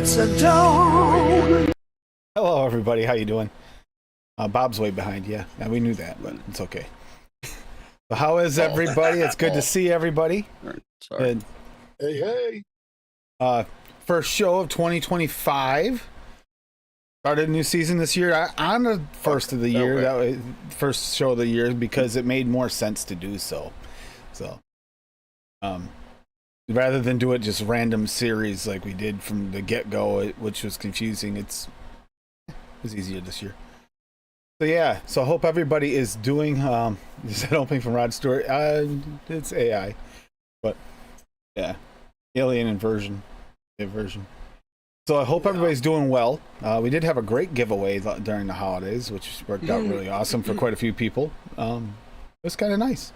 It's a dawn. Hello, everybody. How you doing? Bob's way behind. Yeah, we knew that, but it's okay. So how is everybody? It's good to see everybody. Sorry. And, Hey. first show of 2025. Started a new season this year on the first of the year. That was first show of the year because it made more sense to do so. So, rather than do it just random series like we did from the get-go, which was confusing, it was easier this year. So yeah, so I hope everybody is doing. Is that opening from Rod Stewart? It's AI, but yeah, alien inversion. So I hope everybody's doing well. We did have a great giveaway during the holidays, which worked out really awesome for quite a few people. It was kind of nice,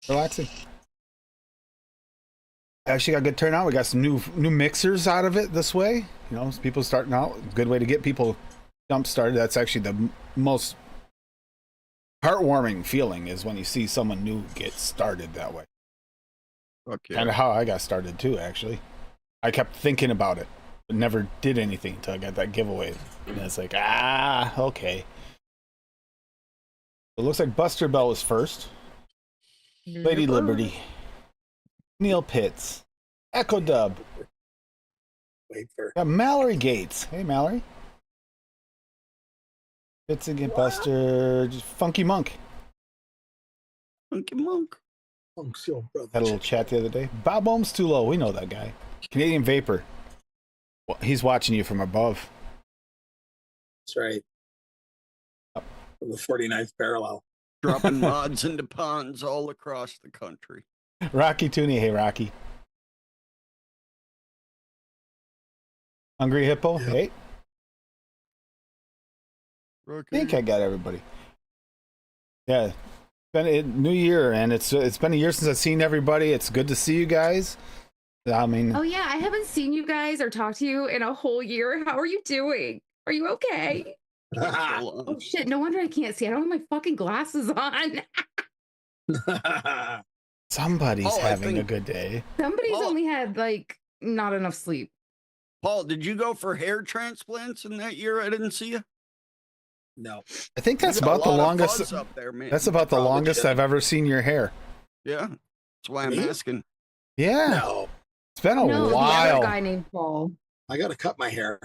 relaxing. Actually got a good turnout. We got some new mixers out of it this way. You know, people starting out. Good way to get people jump started. That's actually the most heartwarming feeling is when you see someone new get started that way. Okay. Kind of how I got started too, actually. I kept thinking about it, but never did anything until I got that giveaway. And it's like, okay. It looks like Buster Bell was first. Lady Liberty. Neil Pitts. Echo Dub. Got Mallory Gates. Hey, Mallory. Pitts again, Buster. Just Funky Monk. Funky Monk. Had a little chat the other day. Bob Ohm's too low. We know that guy. Canadian Vapor. Well, he's watching you from above. That's right. From the 49th parallel. Dropping mods into ponds all across the country. Rocky Tooney. Hey, Rocky. Hungry Hippo. Yep. Hey. Rocky. I think I got everybody. Yeah. It's been a new year, and it's been a year since I've seen everybody. It's good to see you guys. I mean, oh yeah, I haven't seen you guys or talked to you in a whole year. How are you doing? Are you okay? Oh shit, no wonder I can't see. I don't have my fucking glasses on. somebody's having a good day. Somebody's only had like not enough sleep. Paul, did you go for hair transplants in that year? I didn't see you. No. I think that's You got about the a lot of longest. fuzz up there, man. That's about the Probably longest did. I've ever seen your hair. Yeah, that's why I'm Me? asking. Yeah. No. It's been a No, the while. other guy named Paul. I got to cut my hair.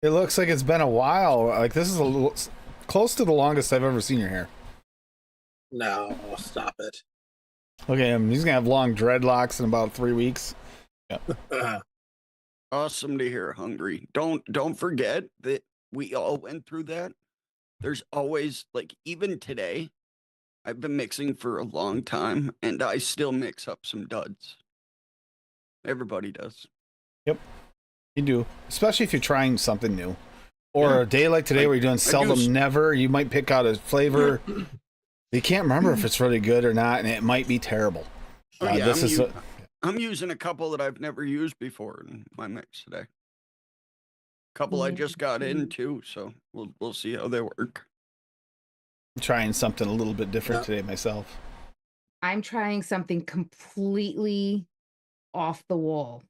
It looks like it's been a while. Like this is a little close to the longest I've ever seen your hair. No, stop it. Okay, he's gonna have long dreadlocks in about 3 weeks. Awesome to hear, Hungry. Don't forget that we all went through that. There's always, like, even today, I've been mixing for a long time, and I still mix up some duds. Everybody does. Yep, you do. Especially if you're trying something new. Or Yeah. a day like today where you're doing seldom never, you might pick out a flavor. You can't remember if it's really good or not, and it might be terrible. Oh, yeah, This I'm using a couple that I've never used before in my mix today. Couple I just got into, so we'll see how they work. trying something a little bit different today myself. I'm trying something completely off the wall.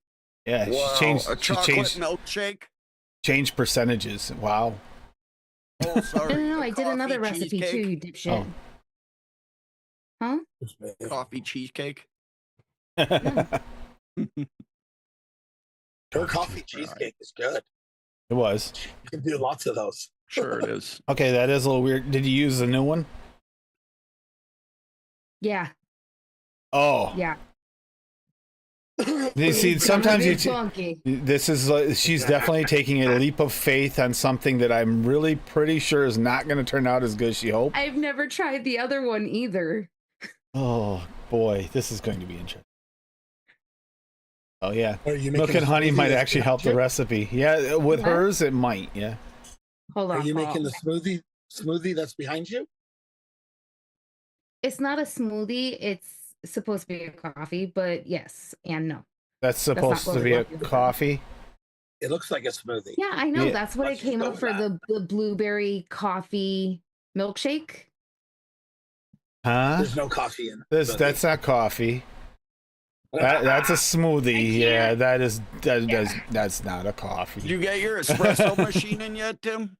Yeah, Wow, she a chocolate changed milkshake. change percentages. Wow. Oh, sorry. No, a I did another coffee recipe cheesecake. too, you dipshit. Oh. Huh? Coffee cheesecake. Her coffee cheesecake is good. It was. You can do lots of those. Sure it is. Okay, that is a little weird. Did you use the new one? Yeah, Oh. yeah. You see, sometimes It's funky. this is she's definitely taking a leap of faith on something that I'm really pretty sure is not going to turn out as good as she hoped. I've never tried the other one either. Oh boy, this is going to be interesting. Oh yeah, Are you milk making and a honey smoothie might that's actually help the behind you? recipe. Yeah, with What? hers it might. Yeah. Hold on. Are you Paul. making the smoothie that's behind you? It's not a smoothie. It's supposed to be a coffee, but yes and no. That's supposed to be a what it is. coffee. It looks like a smoothie. Yeah, I know. Yeah. That's what Let's it just came go up with for that. the blueberry coffee milkshake. Huh? There's no coffee in it. That's not coffee. That's a smoothie. Yeah, can't. that's not a coffee. Did you get your espresso machine in yet, Tim?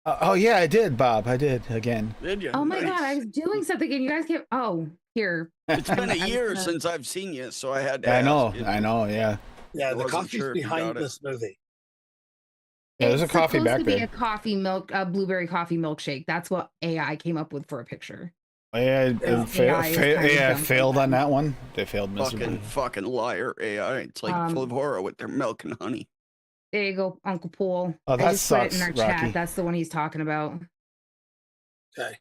Oh yeah, I did, Bob. I did again. Did you? Oh my God, I Nice. was doing something and you guys can't. Oh, here. It's been a I'm year gonna- since I've seen you, so I had to I ask know. you. I know. Yeah. Yeah, I the wasn't coffee's sure if you behind got the it. smoothie. Yeah, there's a It's coffee supposed back to be there. a coffee milk, a blueberry coffee milkshake. That's what AI came up with for a picture. Yeah, Yeah. AI is kind of dumb failed on sometimes. that one. They failed miserably. Fucking liar AI. It's like Flivora with their milk and honey. There you go, Uncle Pool. Oh, I that just put it in sucks, our Rocky. chat. That's the one he's talking about. Okay.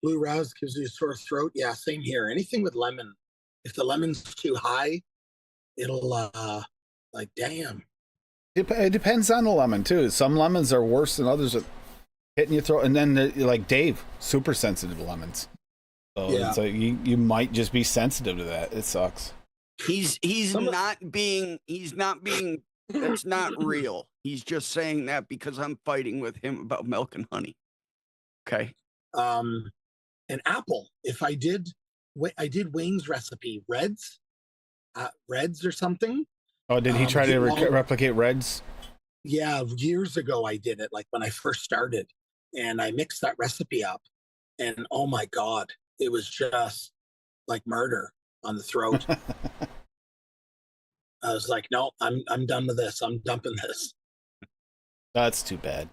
Blue Rouse gives you a sore throat. Yeah, same here. Anything with lemon. If the lemon's too high, it'll like damn. It depends on the lemon too. Some lemons are worse than others at hitting your throat, and then like Dave, super sensitive to lemons. So Yeah. it's like you might just be sensitive to that. It sucks. He's not being that's not real. He's just saying that because I'm fighting with him about milk and honey. Okay. An apple. If I did Wayne's recipe, reds or something. Oh, did he try to replicate Reds? Yeah, years ago I did it, like when I first started, and I mixed that recipe up, and oh my God, it was just like murder on the throat. I was like, no, I'm done with this. I'm dumping this. That's too bad.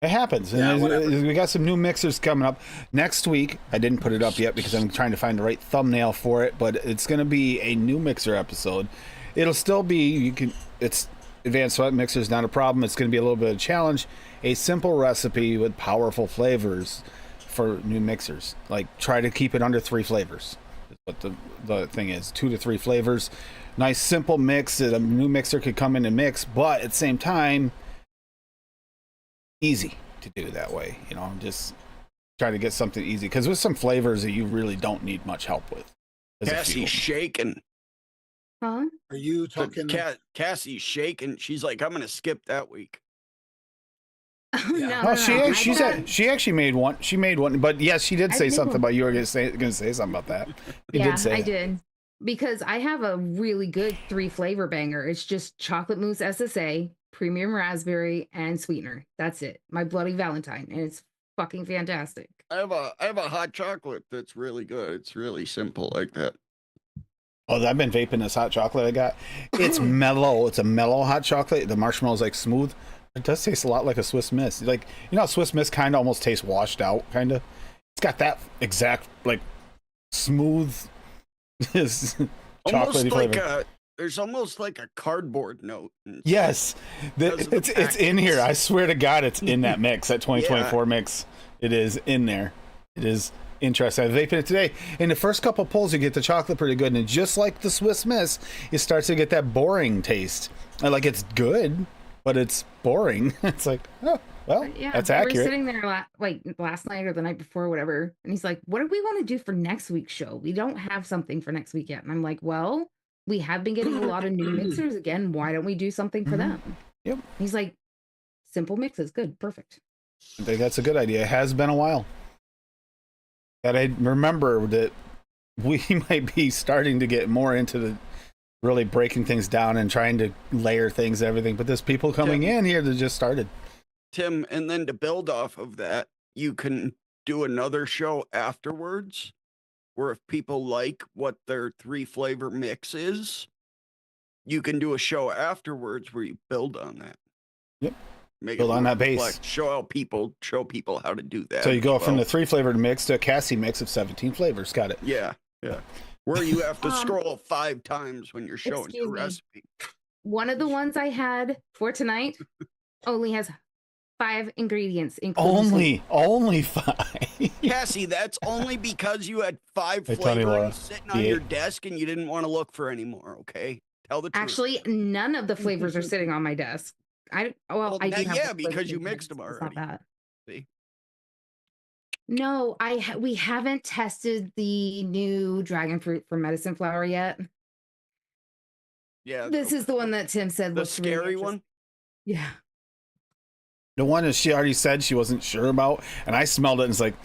It happens. Yeah, And whatever. we got some new mixers coming up next week. I didn't put it up yet because I'm trying to find the right thumbnail for it, but it's going to be a new mixer episode. It'll still be, it's advanced sweat mixer is not a problem. It's going to be a little bit of a challenge. A simple recipe with powerful flavors for new mixers. Like, try to keep it under 3 flavors. That's what the thing is. 2 to 3 flavors. Nice simple mix that a new mixer could come in and mix, but at the same time, easy to do that way. Just try to get something easy, because with some flavors that you really don't need much help with. Cassie's shaking. Huh? Are you talking? Cassie's shaking. She's like, I'm gonna skip that week. Yeah. No, she actually made one. She made one, but yes, she did I say made something one. about you were going to say something about that. You Yeah, did say I it. did. Because I have a really good 3 flavor banger. It's just chocolate mousse SSA, premium raspberry, and sweetener. That's it. My bloody Valentine, and it's fucking fantastic. I have a hot chocolate that's really good. It's really simple like that. Oh, I've been vaping this hot chocolate I got. It's mellow. It's a mellow hot chocolate. The marshmallow's like smooth. It does taste a lot like a Swiss Miss. Like, Swiss Miss kind of almost tastes washed out, kind of. It's got that exact, like, smooth chocolatey flavor. There's almost like a cardboard note. Yes, it's in here. I swear to God, it's in that mix, that 2024 mix. It is in there. It is interesting. I was vaping it today. In the first couple pulls, you get the chocolate pretty good, and just like the Swiss Miss, it starts to get that boring taste. And, like, it's good, but it's boring. It's like, oh, well, Yeah, that's we were accurate. sitting there last night or the night before, or whatever, and he's like, "What do we want to do for next week's show? We don't have something for next week yet." And I'm like, "Well, we have been getting a lot of new mixers again. Why don't we do something for them?" Yep. He's like, "Simple mixes, good, perfect." I think that's a good idea. It has been a while. That I remember that we might be starting to get more into the really breaking things down and trying to layer things and everything. But there's people coming in here that just started. Tim, and then to build off of that, you can do another show afterwards where if people like what their 3 flavor mix is, you can do a show afterwards where you build on that. Yep. Make Build it on more that base. complex. Show people how to do that. So you go as from well. the 3 flavored mix to a Cassie mix of 17 flavors. Got it. Yeah. Where you have to scroll 5 times when you're showing Excuse your me. recipe. One of the ones I had for tonight only has 5 ingredients, including sweet. Only 5. Cassie, that's only because you had 5 Hey, Tony, Laura. flavorings sitting on your desk and you didn't want to look for any more, okay? Tell the truth. Actually, none of the flavors are sitting on my desk. I do have yeah, the because flavors you in the mixed them desk. It's already. not that. See? No, we haven't tested the new dragon fruit for medicine flower yet. Yeah. This is the one that Tim said the looks really scary interesting. one? Yeah. The one that she already said she wasn't sure about, and I smelled it and it's like,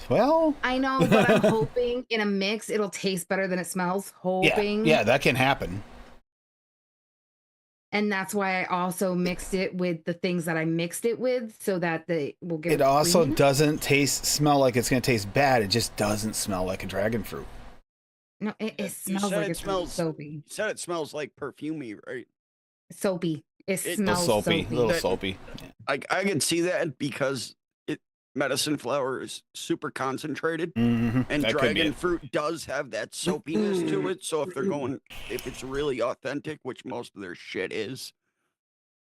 Well, I know, but I'm hoping in a mix it'll taste better than it smells. Hoping. yeah, that can happen. And that's why I also mixed it with the things that I mixed it with so that they will get It also doesn't smell like it's going to taste bad. It just doesn't smell like a dragon fruit. No, it smells like it smells soapy. You said it smells like perfumey, right? Soapy. It smells soapy. A little That- soapy. I can see that because medicine flower is super concentrated, and That could be dragon it. fruit does have that soapiness to it. So if it's really authentic, which most of their shit is,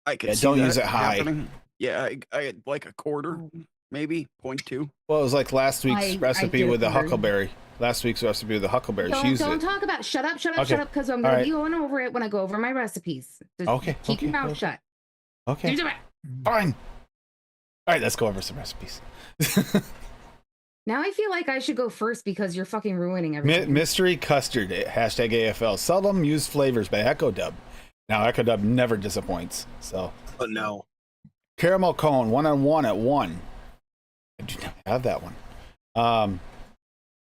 I could see don't that use it high. happening. Yeah, I had like a quarter, maybe 0.2. Well, it was like last week's recipe did with the quarter. huckleberry. Last week's recipe with the huckleberry. She used Don't it. talk about shut up, Okay. because I'm All gonna right. be going over it when I go over my recipes. Just Okay, keep your okay, mouth okay. shut. Okay. Do it. Fine. All right, let's go over some recipes. Now I feel like I should go first because you're fucking ruining everything. Mystery custard, hashtag AFL. Seldom used flavors by Echo Dub. Now, Echo Dub never disappoints. So, Oh no. caramel cone, 1-on-1 at 1. I do not have that one.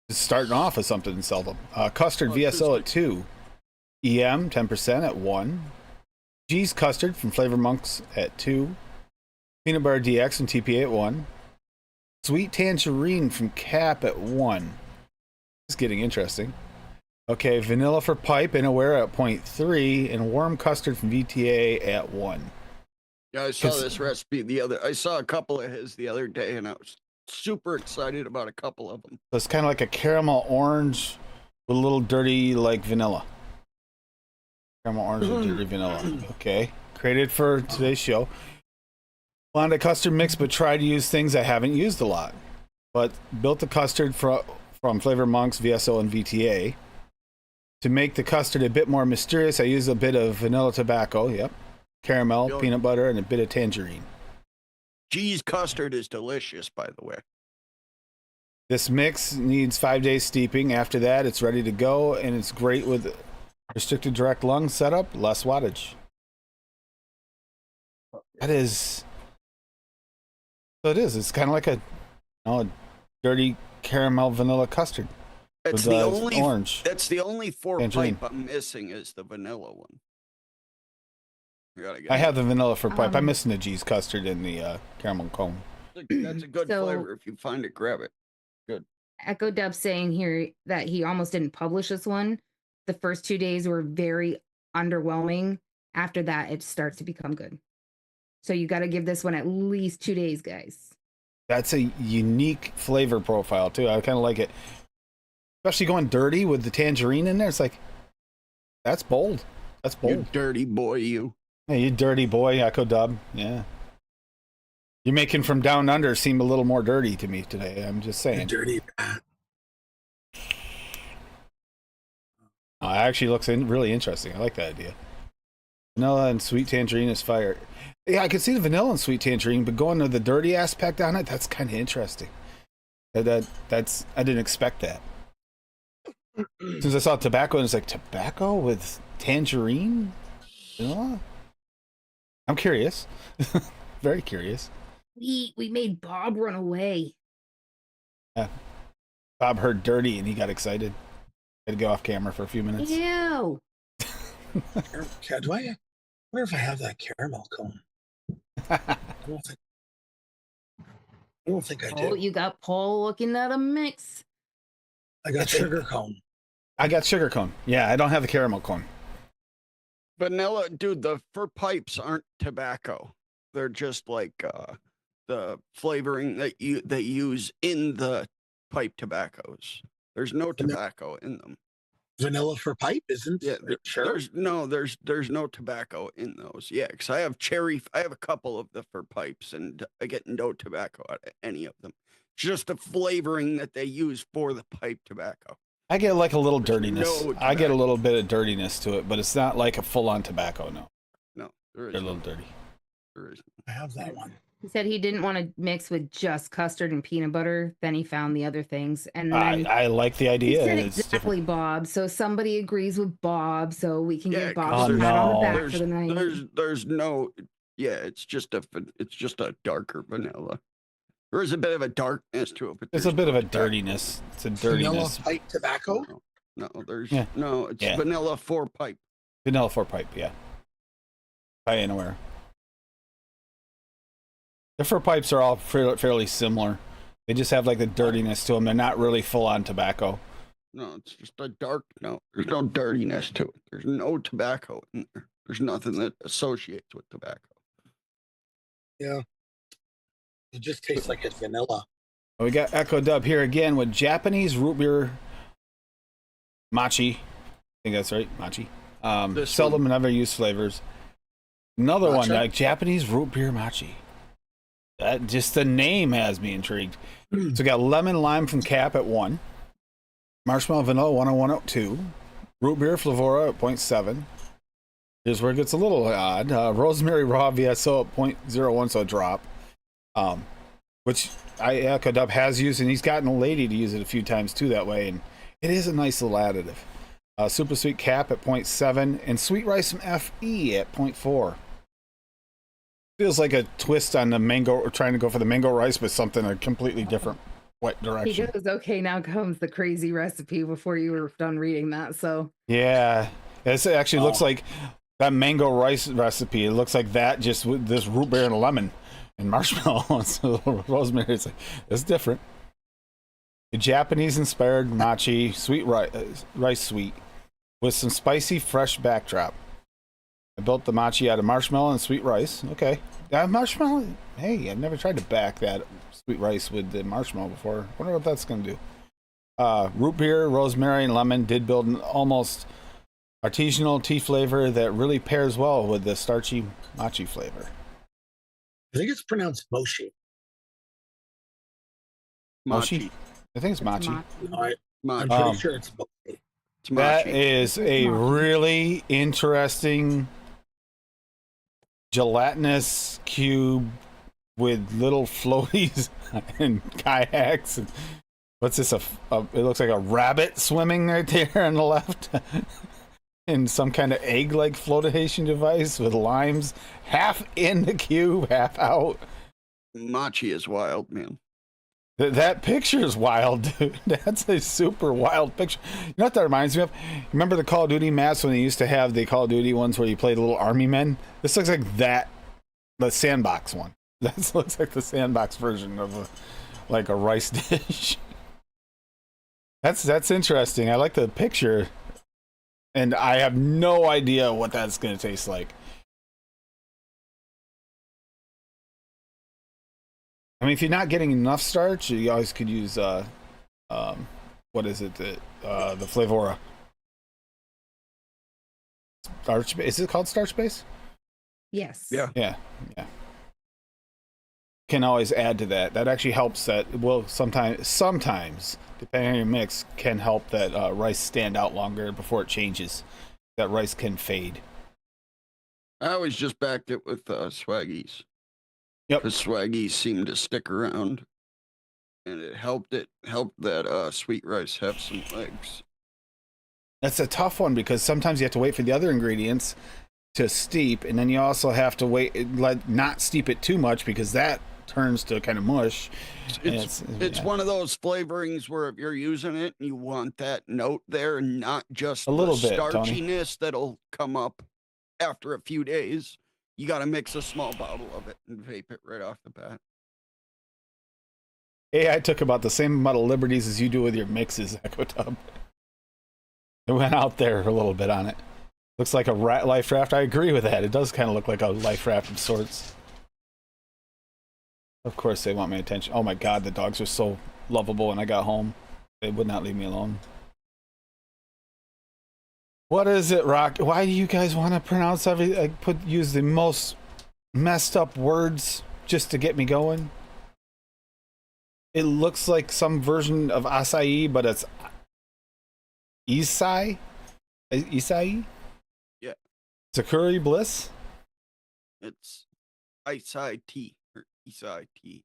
Just starting off with something seldom. Custard VSO at 2. EM, 10% at 1. G's Custard from Flavor Monks at 2. Peanut Butter DX and TPA at 1. Sweet Tangerine from Cap at 1. It's getting interesting. Okay, Vanilla for Pipe and Aware at 0.3. And Warm Custard from VTA at 1. Yeah, I saw this recipe I saw a couple of his the other day, and I was super excited about a couple of them. So it's kind of like a caramel orange with a little dirty like vanilla. Caramel orange with dirty vanilla. Okay. Created for today's show. Wanted a custard mix, but tried to use things I haven't used a lot. But built the custard from Flavor Monks, VSO, and VTA. To make the custard a bit more mysterious, I used a bit of vanilla tobacco, caramel, peanut butter, and a bit of tangerine. G's custard is delicious, by the way. This mix needs 5 days steeping. After that, it's ready to go, and it's great with restricted direct lung setup, less wattage. That is... So it is. It's kind of like a dirty caramel vanilla custard. That's with, the only orange. That's the only Tangerine. pipe I'm missing is the vanilla one. I have the vanilla for pipe. I'm missing the G's custard and the caramel cone. That's a good So- flavor. If you find it, grab it. Echo Dub saying here that he almost didn't publish this one. The first 2 days were very underwhelming. After that, it starts to become good. So you got to give this one at least 2 days, guys. That's a unique flavor profile too. I kind of like it, especially going dirty with the tangerine in there. It's like that's bold. That's bold. You dirty boy, you. Hey, you dirty boy, Echo Dub. Yeah. You're making From Down Under seem a little more dirty to me today. I'm just saying. Dirty rat. It actually looks really interesting. I like that idea. Vanilla and sweet tangerine is fire. Yeah, I could see the vanilla and sweet tangerine, but going to the dirty aspect on it, that's kind of interesting. That's I didn't expect that. Since I saw tobacco, and it's like tobacco with tangerine. Vanilla? I'm curious. Very curious. We made Bob run away. Bob heard dirty and he got excited. Had to go off camera for a few minutes. Ew. I wonder if I have that caramel cone. I don't think I do. Oh, you got Paul looking at a mix. I got sugar cone. I got sugar cone. Yeah, I don't have the caramel cone. Vanilla, dude, the fur pipes aren't tobacco. They're just like the flavoring that they use in the pipe tobaccos. There's no tobacco in them. Vanilla for pipe, isn't? Yeah, sure. there's no tobacco in those. Yeah, because I have a couple of the fur pipes, and I get no tobacco out of any of them. Just the flavoring that they use for the pipe tobacco. I get like a little dirtiness. no I get a tobacco. little bit of dirtiness to it, but it's not like a full-on tobacco. No, No, there is they're a little dirty. There is. I have that one. He said he didn't want to mix with just custard and peanut butter. Then he found the other things. And then I like the he idea. said It's exactly different. Bob. So somebody agrees with Bob. So we can Yeah, give 'cause Bob a there's- pat on the no. back for the night. There's no. Yeah, it's just a darker vanilla. There is a bit of a darkness to it, but It's a there's bit no of a tobacco. dirtiness. It's a Vanilla dirtiness. pipe tobacco. No, there's Yeah. no. It's Yeah. vanilla 4-pipe. Vanilla 4-pipe, yeah. I ain't aware. The 4-pipes are all fairly similar. They just have like the dirtiness to them. They're not really full on tobacco. No, it's just a dark. No, there's no dirtiness to it. There's no tobacco in there. There's nothing that associates with tobacco. Yeah. It just tastes like it's vanilla. We got Echo Dub here again with Japanese root beer machi. I think that's right, machi. Seldom and never used flavors. Another one, Matcha? like Japanese root beer machi. That just the name has me intrigued. So we got lemon lime from Cap at 1, marshmallow vanilla 101 at 2, root beer flavora at 0.7. Here's where it gets a little odd. Rosemary raw VSO at 0.01, so a drop. Which Echo Dub has used, and he's gotten a lady to use it a few times too that way, and it is a nice little additive. Super sweet Cap at 0.7, and sweet rice from FE at 0.4. Feels like a twist on the mango, or trying to go for the mango rice, but something a completely different wet direction. He goes, okay, now comes the crazy recipe before you were done reading that. So Yeah, it actually looks like that mango rice recipe. It looks like that just with this root beer and lemon and marshmallow. So rosemary. It's like it's different. The Japanese-inspired machi sweet rice sweet with some spicy fresh backdrop. I built the machi out of marshmallow and sweet rice. Okay. Marshmallow. Hey, I've never tried to back that sweet rice with the marshmallow before. Wonder what that's going to do. Root beer, rosemary, and lemon did build an almost artisanal tea flavor that really pairs well with the starchy machi flavor. I think it's pronounced mochi. Machi. I think it's machi. I'm Machi. pretty sure it's mochi. It's That machi. is a really interesting gelatinous cube with little floaties and kayaks. And what's this? It looks like a rabbit swimming right there on the left. In some kind of egg-like flotation device with limes, half in the cube, half out. Machi is wild, man. That picture is wild, dude. That's a super wild picture. You know what that reminds me of? Remember the Call of Duty maps when they used to have the Call of Duty ones where you played little army men? This looks like that, the sandbox one. That looks like the sandbox version of a rice dish. That's interesting. I like the picture, and I have no idea what that's going to taste like. I mean, if you're not getting enough starch, you always could use what is it? The Flavora. Starch. Is it called starch base? yes. Yeah. Yeah. Can always add to that. That actually helps. That will sometimes, depending on your mix, can help that rice stand out longer before it changes. That rice can fade. I always just backed it with Swaggies. Yep. The Swaggies seemed to stick around, and it helped that sweet rice have some legs. That's a tough one because sometimes you have to wait for the other ingredients to steep, and then you also have to not steep it too much because that turns to kind of mush. It's Yeah. one of those flavorings where if you're using it and you want that note there and not just A little the bit, Tony. starchiness that'll come up after a few days, you got to mix a small bottle of it and vape it right off the bat. Hey, I took about the same amount of liberties as you do with your mixes, Echo Tub. I went out there a little bit on it. Looks like a life raft. I agree with that. It does kind of look like a life raft of sorts. Of course, they want my attention. Oh my God, the dogs are so lovable when I got home. They would not leave me alone. What is it, Rock? Why do you guys want to pronounce use the most messed up words just to get me going? It looks like some version of acai, but it's Isai? Isai? Yeah. Sakura Bliss? It's Isai tea or Isai tea.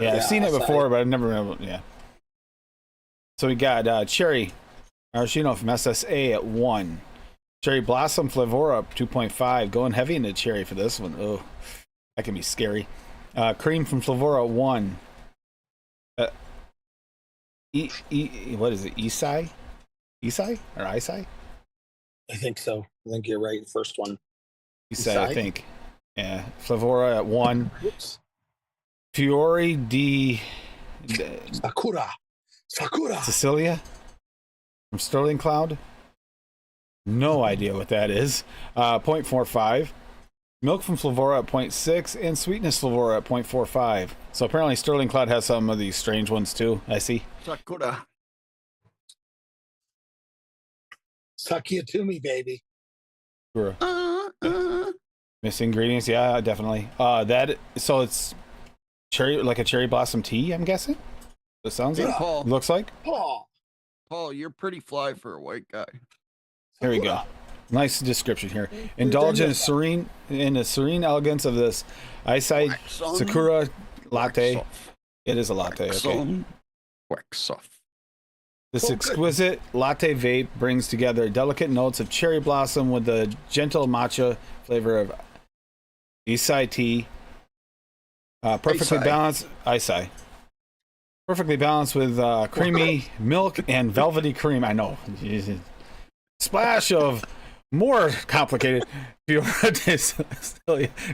Yeah, I've seen it before, but I've never remember. Yeah. So we got Cherry Maraschino from SSA at 1. Cherry Blossom Flavora up 2.5. Going heavy into cherry for this one. Oh, that can be scary. Cream from Flavora at 1. What is it? Isai? Isai or Isai? I think so. I think you're right. First one. Isai, I think. Yeah. Flavora at 1. Oops. Fiore di Sakura. Sicilia from Sterling Cloud. No idea what that is. 0.45. Milk from Flavora at 0.6 and Sweetness Flavora at 0.45. So apparently Sterling Cloud has some of these strange ones too. I see. Sakura. Suck you to me, baby. Sure. Missing ingredients, yeah, definitely. So it's cherry, like a cherry blossom tea, I'm guessing. It sounds like. Paul. Looks like. Paul, you're pretty fly for a white guy. Here we go. Nice description here. Indulge in the serene elegance of this Isai Sakura latte. It is a latte. Okay. Wax off. This exquisite latte vape brings together delicate notes of cherry blossom with the gentle matcha flavor of Isai tea. Perfectly balanced Isai. Perfectly balanced with creamy milk and velvety cream. I know. Splash of more complicated.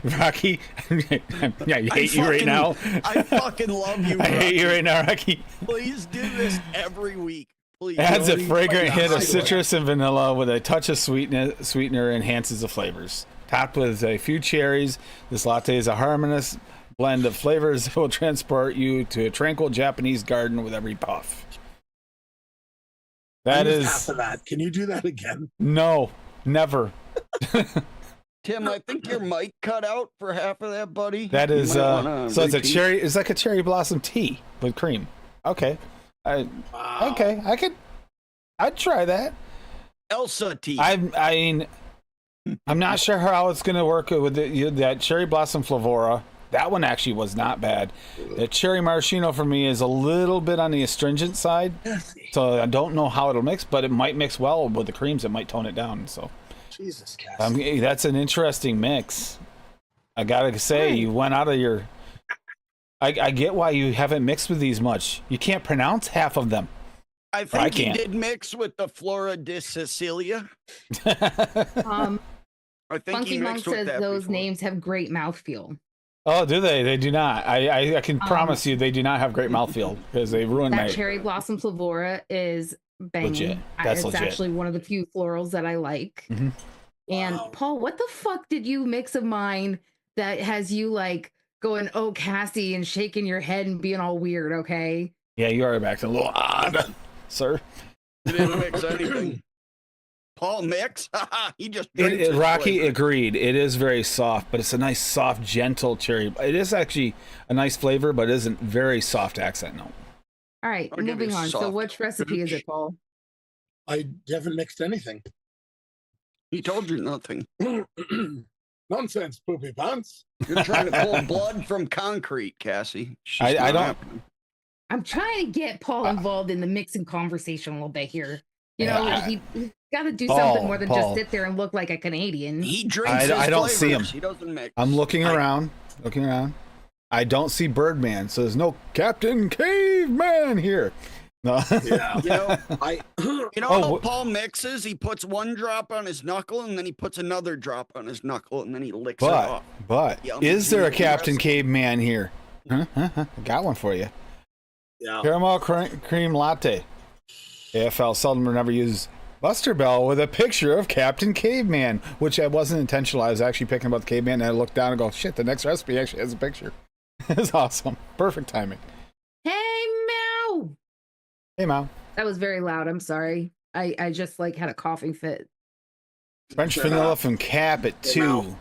Rocky, I hate you right now. I fucking love you. I hate you right now, Rocky. Please do this every week. Please. Adds a fragrant hint of citrus and vanilla with a touch of sweetener enhances the flavors. Topped with a few cherries, this latte is a harmonious blend of flavors that will transport you to a tranquil Japanese garden with every puff. That is half of that. Can you do that again? No, never. Tim, I think your mic cut out for half of that, buddy. That is so it's a repeat. cherry. It's like a cherry blossom tea with cream. Okay, Wow. okay, I'd try that. Elsa tea. I mean, I'm not sure how it's gonna work with that cherry blossom Flavora. That one actually was not bad. The cherry maraschino for me is a little bit on the astringent side, so I don't know how it'll mix, but it might mix well with the creams. It might tone it down. So, Jesus, Cass. that's an interesting mix. I gotta say, you went out of your. I get why you haven't mixed with these much. You can't pronounce half of them. I think he did mix with the Flora di Sicilia. I think Funky he Monk mixed with says that those before. names have great mouthfeel. Oh, do they? They do not. I can promise you they do not have great mouthfeel because they ruin That my cherry blossom flavora is banging. legit. That's it's legit. actually one of the few florals that I like. Mhm. And Wow. Paul, what the fuck did you mix of mine that has you like going, oh, Cassie, and shaking your head and being all weird, okay? Yeah, you are back to a little odd, sir. He didn't mix anything. Paul mix? He just drinks his Rocky flavor. agreed. It is very soft, but it's a nice, soft, gentle cherry. It is actually a nice flavor, but it isn't very soft accent note. All right, I'll give moving you on. So soft. which recipe is it, Paul? I haven't mixed anything. He told you nothing. Nonsense, poopy pants. You're trying to pull blood from concrete, Cassie. It's just I not don't- happening. I'm trying to get Paul involved in the mixing conversation a little bit here. You know, Yeah, he's got to do Paul, something more than just Paul. sit there and look like a Canadian. He drinks I his don't see him. flavors. He doesn't mix. I'm looking around. I don't see Birdman, so there's no Captain Caveman here. No. Yeah. You know, I you know Oh, how Paul mixes? He puts one drop on his knuckle, and then he puts another drop on his knuckle, and then he licks it off. But Yum. is there a Yum. Captain Caveman here? Huh? I got one for you. yeah. Caramel cream latte. AFL seldom or never use Buster Bell with a picture of Captain Caveman, which I wasn't intentional. I was actually picking about the caveman, and I looked down and go, shit, the next recipe actually has a picture. It's awesome. Perfect timing. Hey, meow! Hey, Mom. That was very loud. I'm sorry. I just like had a coughing fit. French vanilla from Cap at 2. Mouth.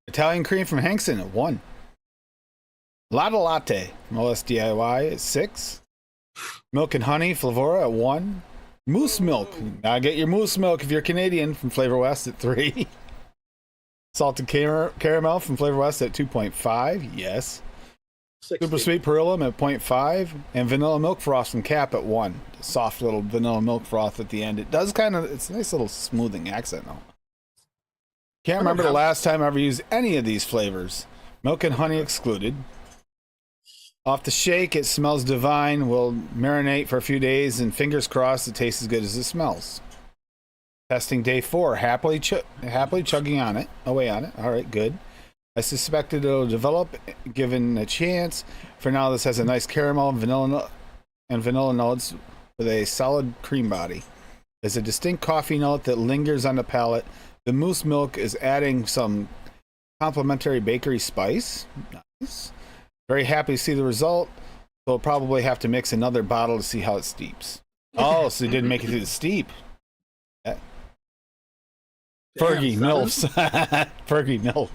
Italian cream from Hankson at 1. Lotta Latte from OSDIY at 6. Milk and Honey Flavora at 1. Moose Milk. Now get your moose milk if you're Canadian from Flavor West at 3. Salted Caramel from Flavor West at 2.5. Yes. 60. Super Sweet Perillum at 0.5. And Vanilla Milk Frost from Cap at 1. Soft little vanilla milk froth at the end. It does kind of, it's a nice little smoothing accent though. Can't remember the last time I ever used any of these flavors. Milk and honey excluded. Off the shake, it smells divine. Will marinate for a few days, and fingers crossed it tastes as good as it smells. Testing day 4. Happily chugging on it. Away on it. All right, good. I suspected it'll develop given a chance. For now, this has a nice caramel and vanilla notes with a solid cream body. There's a distinct coffee note that lingers on the palate. The moose milk is adding some complementary bakery spice. Nice. Very happy to see the result. So we'll probably have to mix another bottle to see how it steeps. Oh, so you didn't make it through the steep. Yeah. Fergie Milfs. Fergie Milf.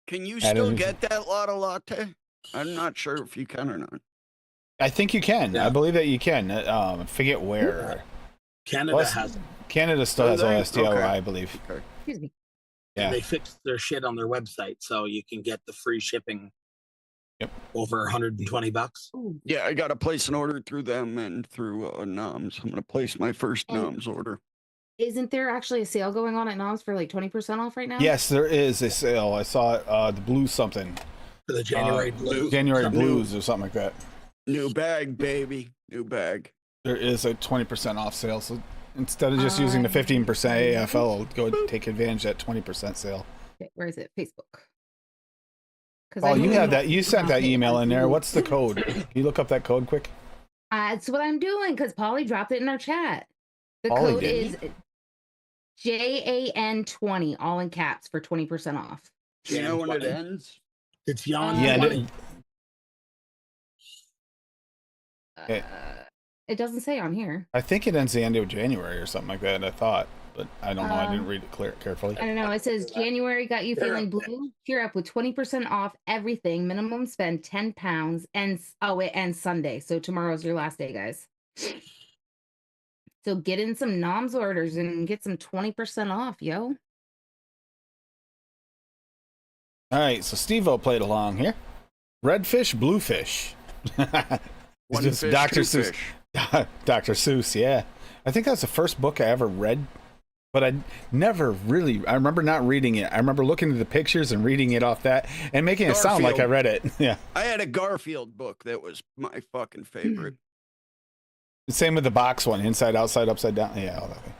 Can you still get that latte? I'm not sure if you can or not. I think you can. Yeah. I believe that you can. I forget where. Canada has it. Canada still has OSDOI, Okay. I believe. Okay. Excuse me. Yeah. And they fixed their shit on their website, so you can get the free shipping. Yep. Over $120. Ooh. Yeah, I got to place an order through them and through Noms. I'm going to place my first And- Noms order. Isn't there actually a sale going on at Knobs for like 20% off right now? Yes, there is a sale. I saw it, the blue something. For the January Blues. January Something. Blues or something like that. New bag, baby. New bag. There is a 20% off sale. So instead of just using the 15% AFL, go take advantage of that 20% sale. Okay, where is it? Facebook. Oh, you had that. You sent that email in there. What's the code? Can you look up that code quick? That's what I'm doing because Polly dropped it in our chat. The Polly code did? is JAN20, all in caps for 20% off. Do you know when it 20. ends? It's Jan. Yeah, 20. Okay. It doesn't say on here. I think it ends the end of January or something like that. I thought, but I don't know. I didn't read it carefully. I don't know. It says January got you feeling blue. Cheer up with 20% off everything. Minimum spend £10. And it ends Sunday. So tomorrow's your last day, guys. So get in some Noms orders and get some 20% off, yo. All right, so Steve-O played along here. Red fish, blue fish. One Just fish, Dr. two Seuss. fish. Dr. Seuss, yeah. I think that's the first book I ever read, but I never really. I remember not reading it. I remember looking at the pictures and reading it off that and making it sound like I Garfield. read it. Yeah. I had a Garfield book that was my fucking favorite. Same with the box one, inside, outside, upside down. Yeah. All that thing.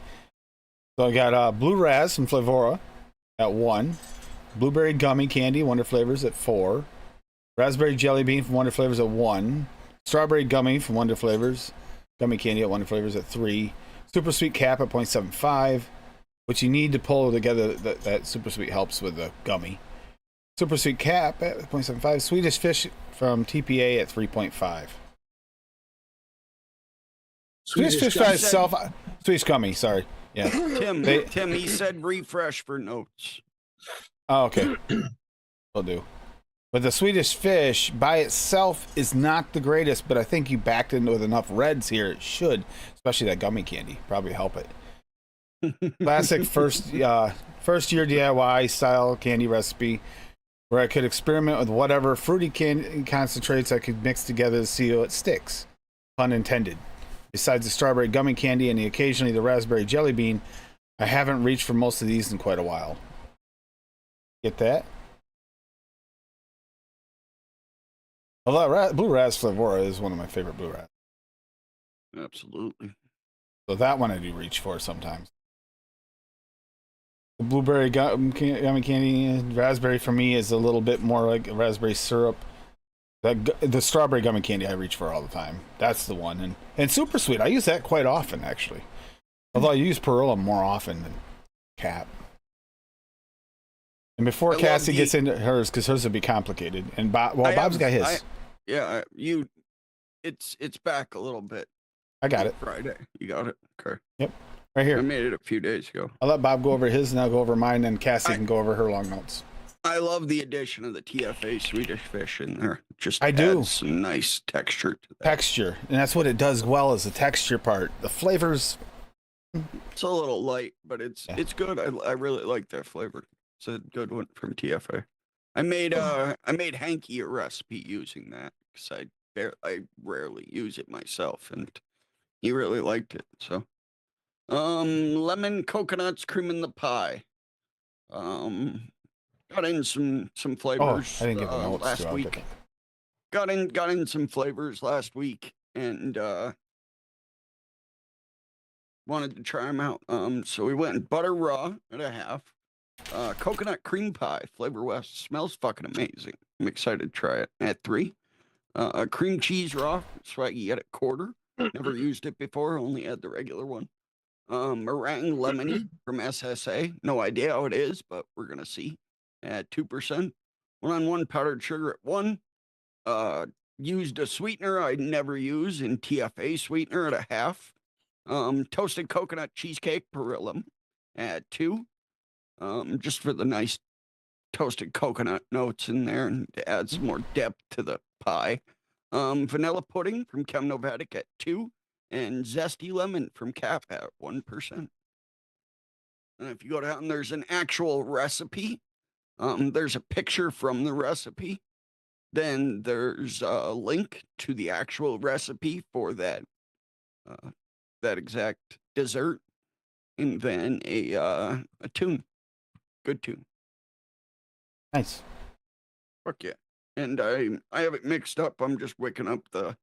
So I got blue raz from Flavora at 1, blueberry gummy candy Wonder Flavors at 4, raspberry jelly bean from Wonder Flavors at 1, strawberry gummy from Wonder Flavors, gummy candy at Wonder Flavors at 3, super sweet cap at 0.75, which you need to pull together. That super sweet helps with the gummy. Super sweet cap at 0.75, Swedish fish from TPA at 3.5. Swedish fish by itself. Swedish gummy, sorry. Yeah. Tim, he said refresh for notes. Oh, okay. Will do. But the Swedish fish by itself is not the greatest, but I think you backed into with enough reds here, it should, especially that gummy candy, probably help it. Classic first year DIY style candy recipe where I could experiment with whatever fruity candy concentrates I could mix together to see how it sticks. Pun intended. Besides the strawberry gummy candy and occasionally the raspberry jelly bean, I haven't reached for most of these in quite a while. Get that? Although Blue Raz Flavora is one of my favorite Blue Raz. Absolutely. So that one I do reach for sometimes. The blueberry gummy candy, raspberry for me is a little bit more like raspberry syrup. The strawberry gummy candy I reach for all the time. That's the one. And super sweet. I use that quite often, actually. Although I use Perilla more often than Cap. And before Cassie gets into hers, because hers would be complicated. And Bob's got his. It's back a little bit. I got it. Friday. You got it? Okay. Yep. Right here. I made it a few days ago. I'll let Bob go over his and I'll go over mine, and Cassie can go over her long notes. I love the addition of the TFA Swedish fish in there. Just I do. adds some nice texture to that. Texture. And that's what it does well, is the texture part. The flavors. It's a little light, but it's good. I really like that flavor. It's a good one from TFA. I made Hanky a recipe using that because I rarely use it myself, and he really liked it. So, lemon coconuts cream in the pie. Got in some flavors I didn't get the notes last throughout week. got in some flavors last week and wanted to try them out. So we went butter raw at a half, coconut cream pie, Flavor West, smells fucking amazing. I'm excited to try it at 3. Cream cheese raw, swaggy at a quarter. Never used it before, only had the regular one. Meringue lemony from SSA. No idea how it is, but we're gonna see. At 2%. 1-on-1 powdered sugar at 1. Used a sweetener I never use in TFA sweetener at a half. Toasted coconut cheesecake Perillum at 2. Just for the nice toasted coconut notes in there and to add some more depth to the pie. Vanilla pudding from Chem Novatic at 2, and zesty lemon from Cap at 1%. And if you go down, there's an actual recipe. There's a picture from the recipe. Then there's a link to the actual recipe for that exact dessert, and then a tune, good tune. Nice. Fuck yeah. And I have it mixed up. I'm just wicking up the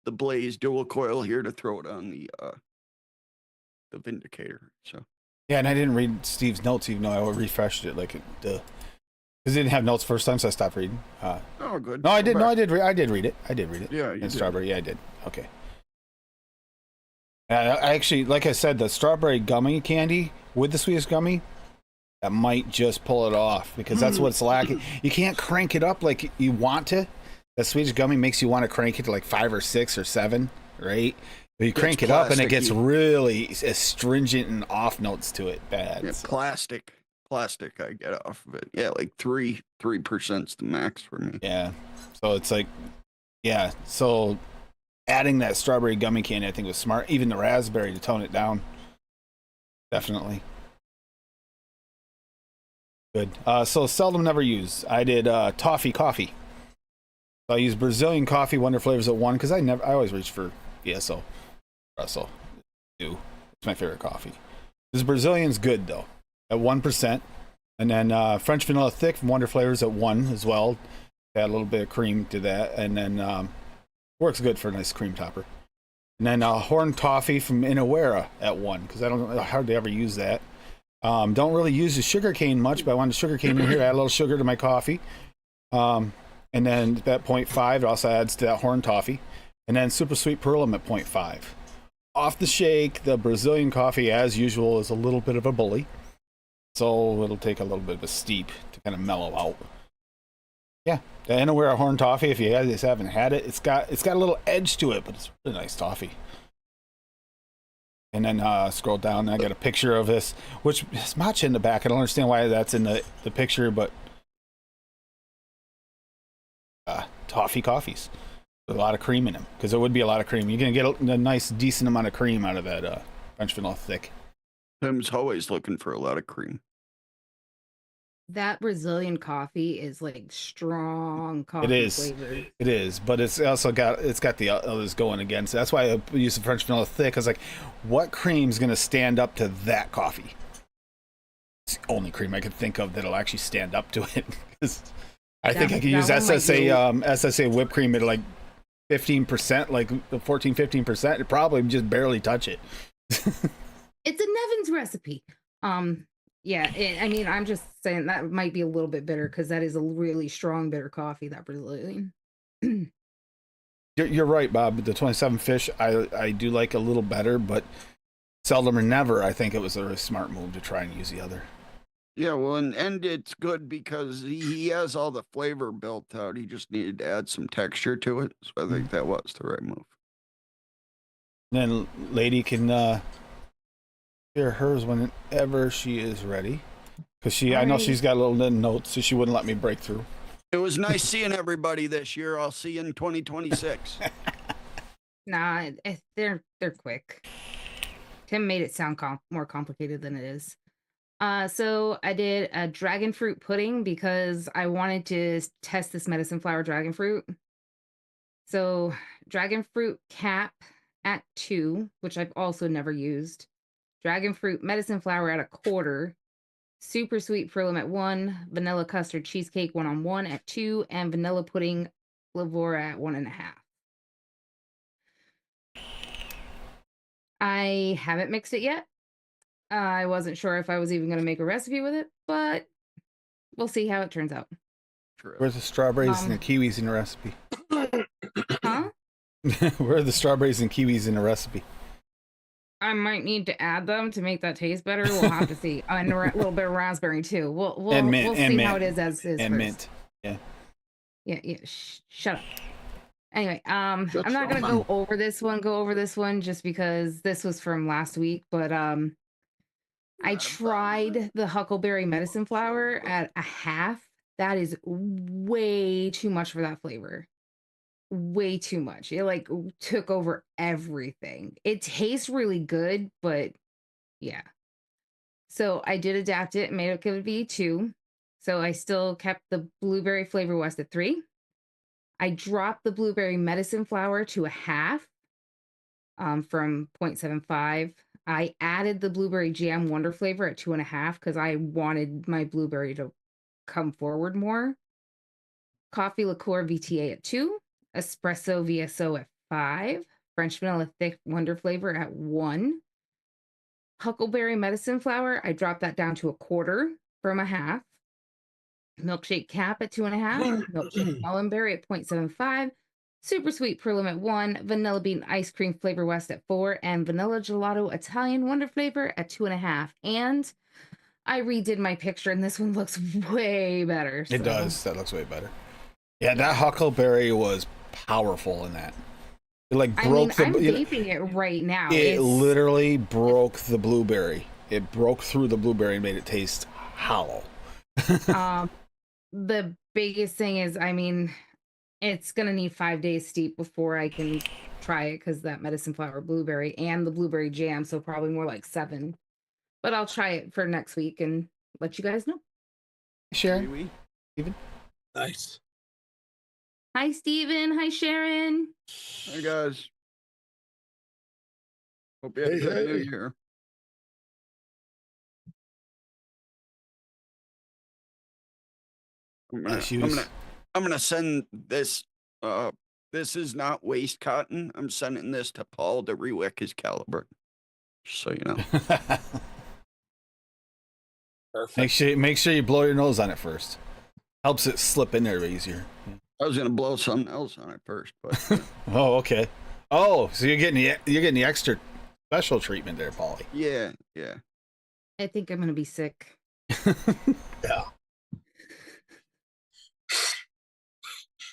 Blaze dual coil here to throw it on the Vindicator. So Yeah, and I didn't read Steve's notes, even though I refreshed it like it. Because it didn't have notes first time, so I stopped reading. oh, good. No, I did. No, I did. I did read it. I did read it. Yeah, you And did. strawberry. Yeah, I did. Okay. I actually, like I said, the strawberry gummy candy with the sweetest gummy, that might just pull it off because that's what's lacking. You can't crank it up like you want to. The Swedish gummy makes you want to crank it to like 5 or 6 or 7, right? But you crank it up and it gets really astringent and off notes to it. Bad. Yeah, plastic I get off of it. Yeah, like 3%'s the max for me. Yeah. So it's like, yeah. So adding that strawberry gummy candy, I think was smart. Even the raspberry to tone it down. Definitely. Good. So seldom never use. I did toffee coffee. So I use Brazilian coffee, Wonder Flavors at 1 because I always reach for ESO. Russell. It's my favorite coffee. This Brazilian's good though, at 1%. And then French Vanilla Thick from Wonder Flavors at 1 as well. Add a little bit of cream to that. And then works good for a nice cream topper. And then Horn Toffee from Inawera at 1 because I don't hardly ever use that. Don't really use the sugar cane much, but I wanted sugar cane in here. Add a little sugar to my coffee. And then at 0.5, it also adds to that Horn Toffee. And then Super Sweet Perillum at 0.5. Off the shake, the Brazilian coffee, as usual, is a little bit of a bully. So it'll take a little bit of a steep to kind of mellow out. Yeah, the Inawera Horn Toffee, if you guys haven't had it, it's got a little edge to it, but it's really nice toffee. And then scroll down, and I got a picture of this, which is matcha in the back. I don't understand why that's in the picture, but toffee coffees with a lot of cream in them, because there would be a lot of cream. You're going to get a nice, decent amount of cream out of that French Vanilla Thick. Tim's always looking for a lot of cream. That Brazilian coffee is like strong coffee flavor. It is, but it's also got the others going against. That's why I use the French Vanilla Thick. I was like, what cream's going to stand up to that coffee? It's the only cream I could think of that'll actually stand up to it. I think I could use SSA whipped cream at like 15%, like the 14-15%. It probably just barely touch it. It's a Nevin's recipe. Yeah, I mean, I'm just saying that might be a little bit bitter because that is a really strong bitter coffee, that Brazilian. You're right, Bob. The 27 fish, I do like a little better, but seldom or never, I think it was a really smart move to try and use the other. Yeah, well, and it's good because he has all the flavor built out. He just needed to add some texture to it. So I think that was the right move. And then lady can hear hers whenever she is ready. Because I know she's got little notes, so she wouldn't let me break through. It was nice seeing everybody this year. I'll see you in 2026. Nah, they're quick. Tim made it sound more complicated than it is. So I did a dragon fruit pudding because I wanted to test this medicine flower dragon fruit. So dragon fruit cap at 2, which I've also never used. Dragon fruit medicine flower at a quarter. Super sweet Perillum at 1. Vanilla custard cheesecake 1-on-1 at 2. And vanilla pudding liver at 1.5. I haven't mixed it yet. I wasn't sure if I was even going to make a recipe with it, but we'll see how it turns out. True. Where's the strawberries and the kiwis in the recipe? Huh? Where are the strawberries and kiwis in the recipe? I might need to add them to make that taste better. We'll have to see. And a little bit of raspberry too. We'll And mint, we'll and see mint. how it is as is And first. mint. Yeah. Yeah. Shut up. Anyway, I'm Shut not gonna your go over this one just because this was from last week, but I tried the huckleberry medicine flower at a half. That is way too much for that flavor. Way too much. It like took over everything. It tastes really good, but yeah. So I did adapt it and made it give it 2. So I still kept the blueberry flavor west at 3. I dropped the blueberry medicine flower to a half from 0.75. I added the blueberry jam wonder flavor at 2.5 because I wanted my blueberry to come forward more. Coffee liqueur VTA at 2. Espresso VSO at 5. French vanilla thick wonder flavor at 1. Huckleberry medicine flower, I dropped that down to a quarter from a half. Milkshake cap at 2.5. Milkshake melonberry at 0.75. Super sweet prelim at 1. Vanilla bean ice cream flavor west at 4. And vanilla gelato Italian wonder flavor at 2.5. And I redid my picture, and this one looks way better. It does. That looks way better. Yeah, that huckleberry was powerful in that. It like broke I'm vaping it right now. It literally broke the blueberry. It broke through the blueberry and made it taste hollow. The biggest thing is, it's gonna need 5 days steep before I can try it because that medicine flower blueberry and the blueberry jam, so probably more like 7. But I'll try it for next week and let you guys know. Sharon, Steven? Nice. Hi, Steven. Hi, Sharon. Hey guys. Hope you had a good New Year. I'm gonna send this. This is not waste cotton. I'm sending this to Paul to rewick his caliber. Just so you know. Perfect. Make sure you blow your nose on it first. Helps it slip in there easier. I was gonna blow something else on it first, but Oh, okay. Oh, so you're getting the extra special treatment there, Paulie. yeah. I think I'm gonna be sick. Yeah.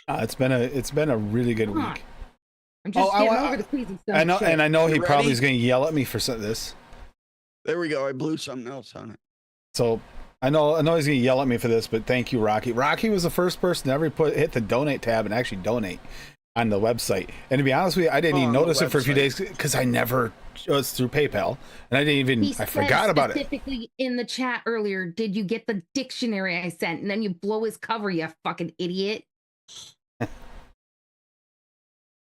It's been a really good week. I'm just getting over the queasy stuff. I know, and I know he You probably ready? is going to yell at me for some of this. There we go. I blew something else on it. So I know he's going to yell at me for this, but thank you, Rocky. Rocky was the first person to ever hit the donate tab and actually donate on the website. And to be honest with you, I didn't even notice it for a few days because I never. It was through PayPal, and I didn't even. I forgot about it. Specifically in the chat earlier, did you get the dictionary I sent? And then you blow his cover, you fucking idiot.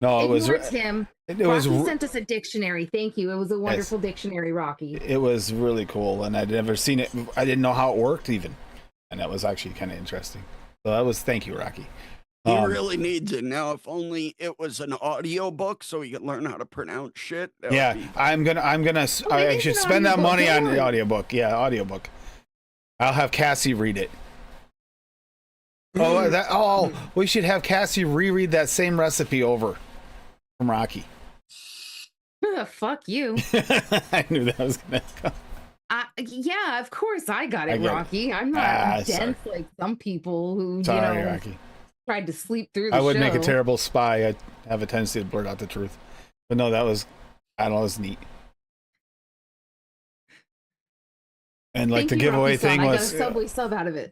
No, it was him. Rocky sent us a dictionary. Thank you. It was a wonderful dictionary, Rocky. It was really cool, and I'd never seen it. I didn't know how it worked even, and that was actually kind of interesting. So that was thank you, Rocky. He really needs it now. If only it was an audio book, so he could learn how to pronounce shit. Yeah, I'm gonna. I should spend that money on the audiobook. Yeah, audiobook. I'll have Cassie read it. We should have Cassie reread that same recipe over from Rocky. Fuck you. I knew that was gonna come. Yeah, of course I got it, Rocky. I'm not dense like some people who, Rocky. Tried to sleep through the I would show. make a terrible spy. I'd have a tendency to blurt out the truth. But no, that was, I don't know, it was neat. And like the giveaway thing was... I got a Subway sub out of it.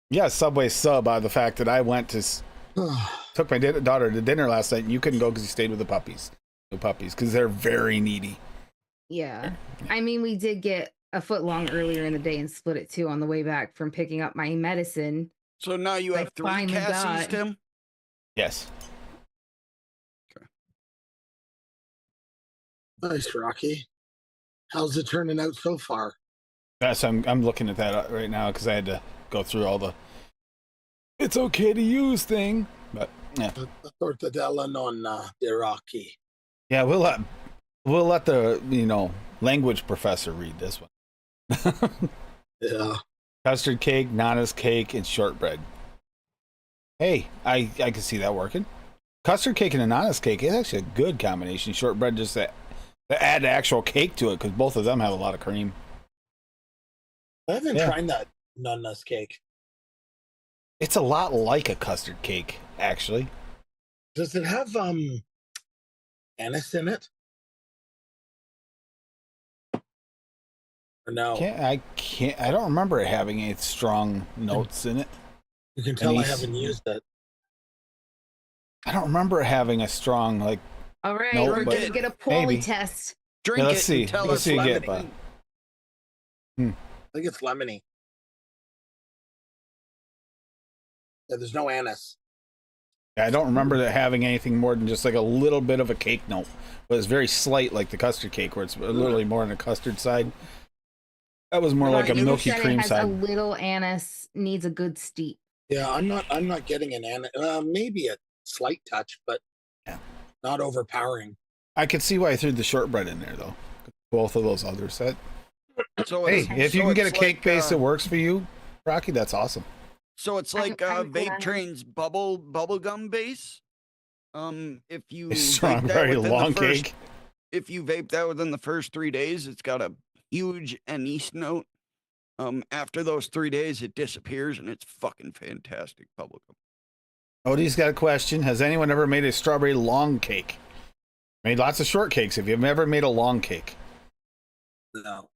Yeah, Subway sub out of the fact that I went to... took my daughter to dinner last night and you couldn't go because you stayed with the puppies. The puppies, because they're very needy. Yeah. I mean, we did get a foot long earlier in the day and split it too on the way back from picking up my medicine. So now you have 3 Cassies, Tim? Yes. Okay. Nice, Rocky. How's it turning out so far? That's I'm looking at that right now because I had to go through all the it's okay to use thing. But yeah, La tortadella non Iraqi. yeah, we'll let the language professor read this one. Yeah. Custard cake, Nana's cake, and shortbread. Hey, I can see that working. Custard cake and a Nana's cake is actually a good combination. Shortbread just to add actual cake to it because both of them have a lot of cream. I haven't tried that Nana's cake. It's a lot like a custard cake, actually. Does it have anise in it? Or no? I don't remember it having any strong notes in it. You can tell I haven't used it. I don't remember it having a strong All right, Nope, we're but gonna get a poly test. Drink let's it see. and tell Let's us see again. lemony. I think it's lemony. Yeah, there's no anise. I don't remember it having anything more than just like a little bit of a cake note, but it's very slight, like the custard cake, where it's literally more on the custard side. That was more like a milky cream it has side. a little anise, needs a good steep. Yeah, I'm not getting an anise. Maybe a slight touch, but not overpowering. I could see why I threw the shortbread in there, though. Both of those others. So Hey, it's, if you so can get a it's cake like, base that works for you, Rocky, that's awesome. So it's like Vape Train's bubble gum base. If you It's strong, vape that very within long the first, cake. if you vape that within the first 3 days, it's got a huge anise note. After those 3 days, it disappears and it's fucking fantastic bubble gum. Odie's got a question. Has anyone ever made a strawberry long cake? Made lots of short cakes. Have you ever made a long cake? No.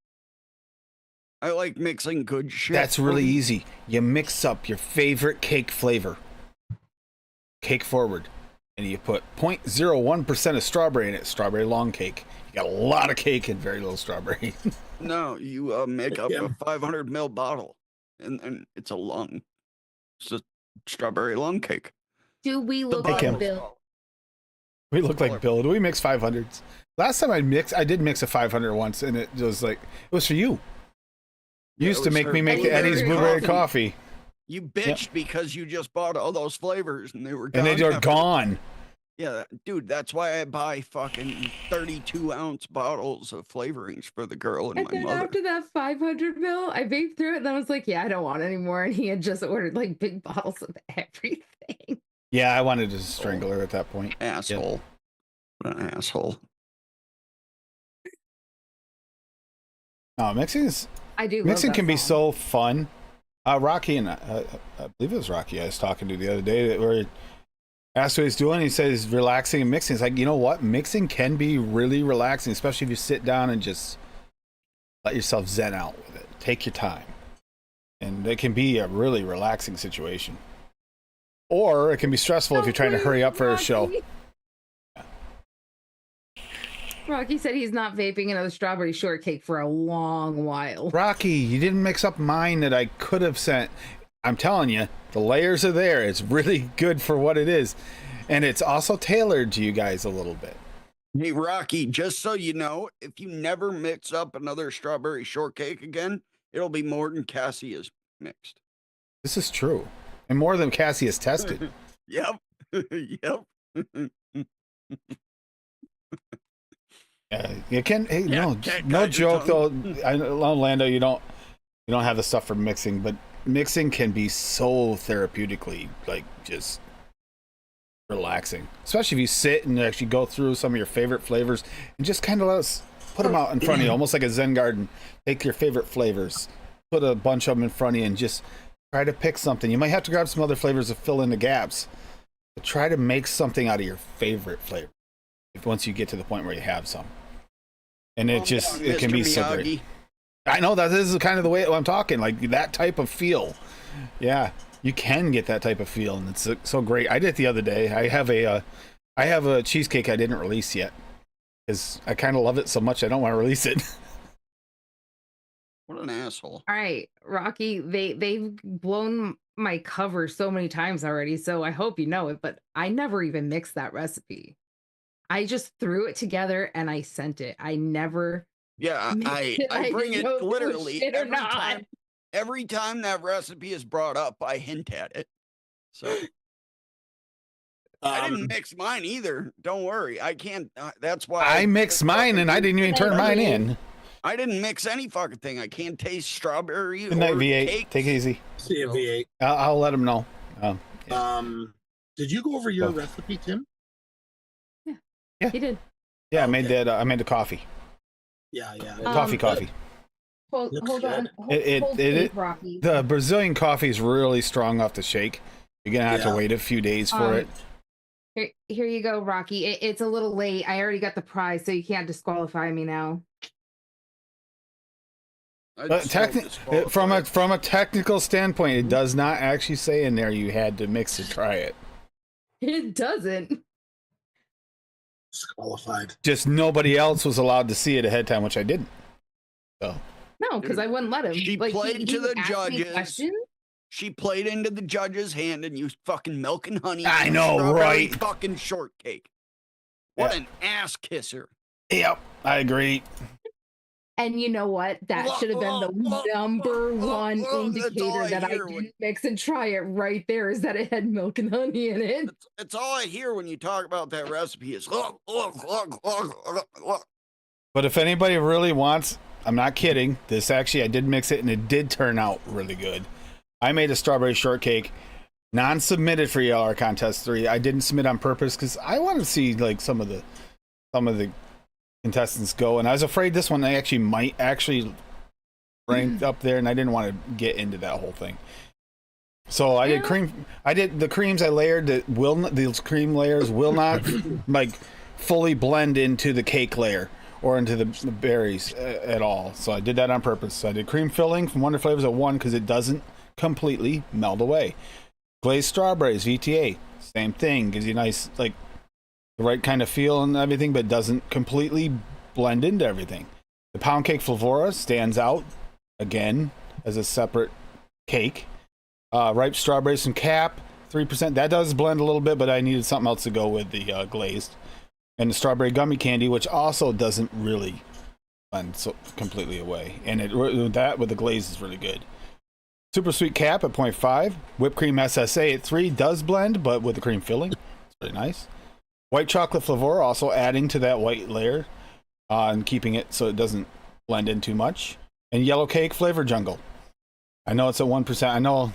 I like mixing good shit. That's really easy. You mix up your favorite cake flavor. Cake forward. And you put 0.01% of strawberry in it. Strawberry long cake. You got a lot of cake and very little strawberry. No, you make up a 500 ml bottle, and it's it's a strawberry long cake. Do we look Hey, like Kim. Bill? We look like Bill. Do we mix 500s? Last time I did mix a 500 once, and it was like, it was for you. You used to make me make the Eddie's blueberry coffee. You bitched because you just bought all those flavors and they were gone. And they were gone. Yeah, dude, that's why I buy fucking 32-ounce bottles of flavorings for the girl and And my then mother. after that 500 mil, I vaped through it and I was like, yeah, I don't want any more. And he had just ordered like big bottles of everything. Yeah, I wanted to strangle her at that point. Asshole. What an asshole. Oh, mixing can be so fun. Rocky and I believe it was Rocky I was talking to the other day where he asked what he's doing. He says relaxing and mixing. It's like, you know what? Mixing can be really relaxing, especially if you sit down and just let yourself zen out with it. Take your time. And it can be a really relaxing situation. Or it can be stressful if you're trying to hurry up for a show. Rocky said he's not vaping another strawberry shortcake for a long while. Rocky, you didn't mix up mine that I could have sent. I'm telling you, the layers are there. It's really good for what it is. And it's also tailored to you guys a little bit. Hey, Rocky, just so you know, if you never mix up another strawberry shortcake again, it'll be more than Cassie has mixed. This is true. And more than Cassie has tested. Yep. Yep. You can. Hey, Yeah, no joke though. I know, Lando, you don't have the stuff for mixing, but mixing can be so therapeutically just relaxing, especially if you sit and actually go through some of your favorite flavors and just kind of let us put them out in front of you, almost like a Zen garden. Take your favorite flavors, put a bunch of them in front of you, and just try to pick something. You might have to grab some other flavors to fill in the gaps, but try to make something out of your favorite flavor. Once you get to the point where you have some. And it can be so great. I know that this is kind of the way I'm talking, like that type of feel. Yeah, you can get that type of feel, and it's so great. I did it the other day. I have a cheesecake I didn't release yet because I kind of love it so much I don't want to release it. What an asshole! All right, Rocky, they've blown my cover so many times already, so I hope you know it. But I never even mixed that recipe. I just threw it together and I sent it. I never. Yeah, I bring it literally every time. every time that recipe is brought up, I hint at it. So I didn't mix mine either. Don't worry. I can't. That's why I mixed mine and I didn't even turn mine in. I didn't mix any fucking thing. I can't taste strawberry Good night, or V8. cake. Take it easy. See you, V8. I'll let him know. Did you go over your recipe, Tim? Yeah. He did. Yeah, I made that. I made the coffee. Yeah. Coffee. Hold Looks on. It- Hold it- please, Rocky. The Brazilian coffee is really strong off the shake. You're gonna have to Yeah. wait a few days for it. Here you go, Rocky. It's a little late. I already got the prize, so you can't disqualify me now. But from a technical standpoint, it does not actually say in there you had to mix to try it. It doesn't. Disqualified. Just nobody else was allowed to see it ahead of time, which I didn't. So No, because I wouldn't let him. She Like, played to would the ask me judges. questions. She played into the judge's hand and used fucking milk and honey. I and know, strawberry right? Fucking shortcake. What Yeah. an ass kisser. yep, I agree. And you know what? That should have been the number one That's all indicator I that I hear when- didn't mix and try it right there, is that it had milk and honey in it. It's all I hear when you talk about that recipe is. But if anybody really wants, I'm not kidding. This actually, I did mix it and it did turn out really good. I made a strawberry shortcake, non-submitted for ELR Contest 3. I didn't submit on purpose because I wanted to see like some of the contestants go, and I was afraid this one I might rank up there, and I didn't want to get into that whole thing. So I did cream. I did the creams I layered that these cream layers will not like fully blend into the cake layer or into the berries at all. So I did that on purpose. So I did cream filling from Wonder Flavors at 1 because it doesn't completely melt away. Glazed strawberries, VTA, same thing, gives you nice like the right kind of feel and everything, but doesn't completely blend into everything. The pound cake Flavora stands out again as a separate cake. Ripe strawberries from Cap, 3%. That does blend a little bit, but I needed something else to go with the glazed. And the strawberry gummy candy, which also doesn't really blend so completely away. And that with the glaze is really good. Super sweet Cap at 0.5. Whipped cream SSA at 3 does blend, but with the cream filling, it's really nice. White chocolate flavor also adding to that white layer and keeping it so it doesn't blend in too much. And yellow cake flavor jungle. I know it's at 1%. I know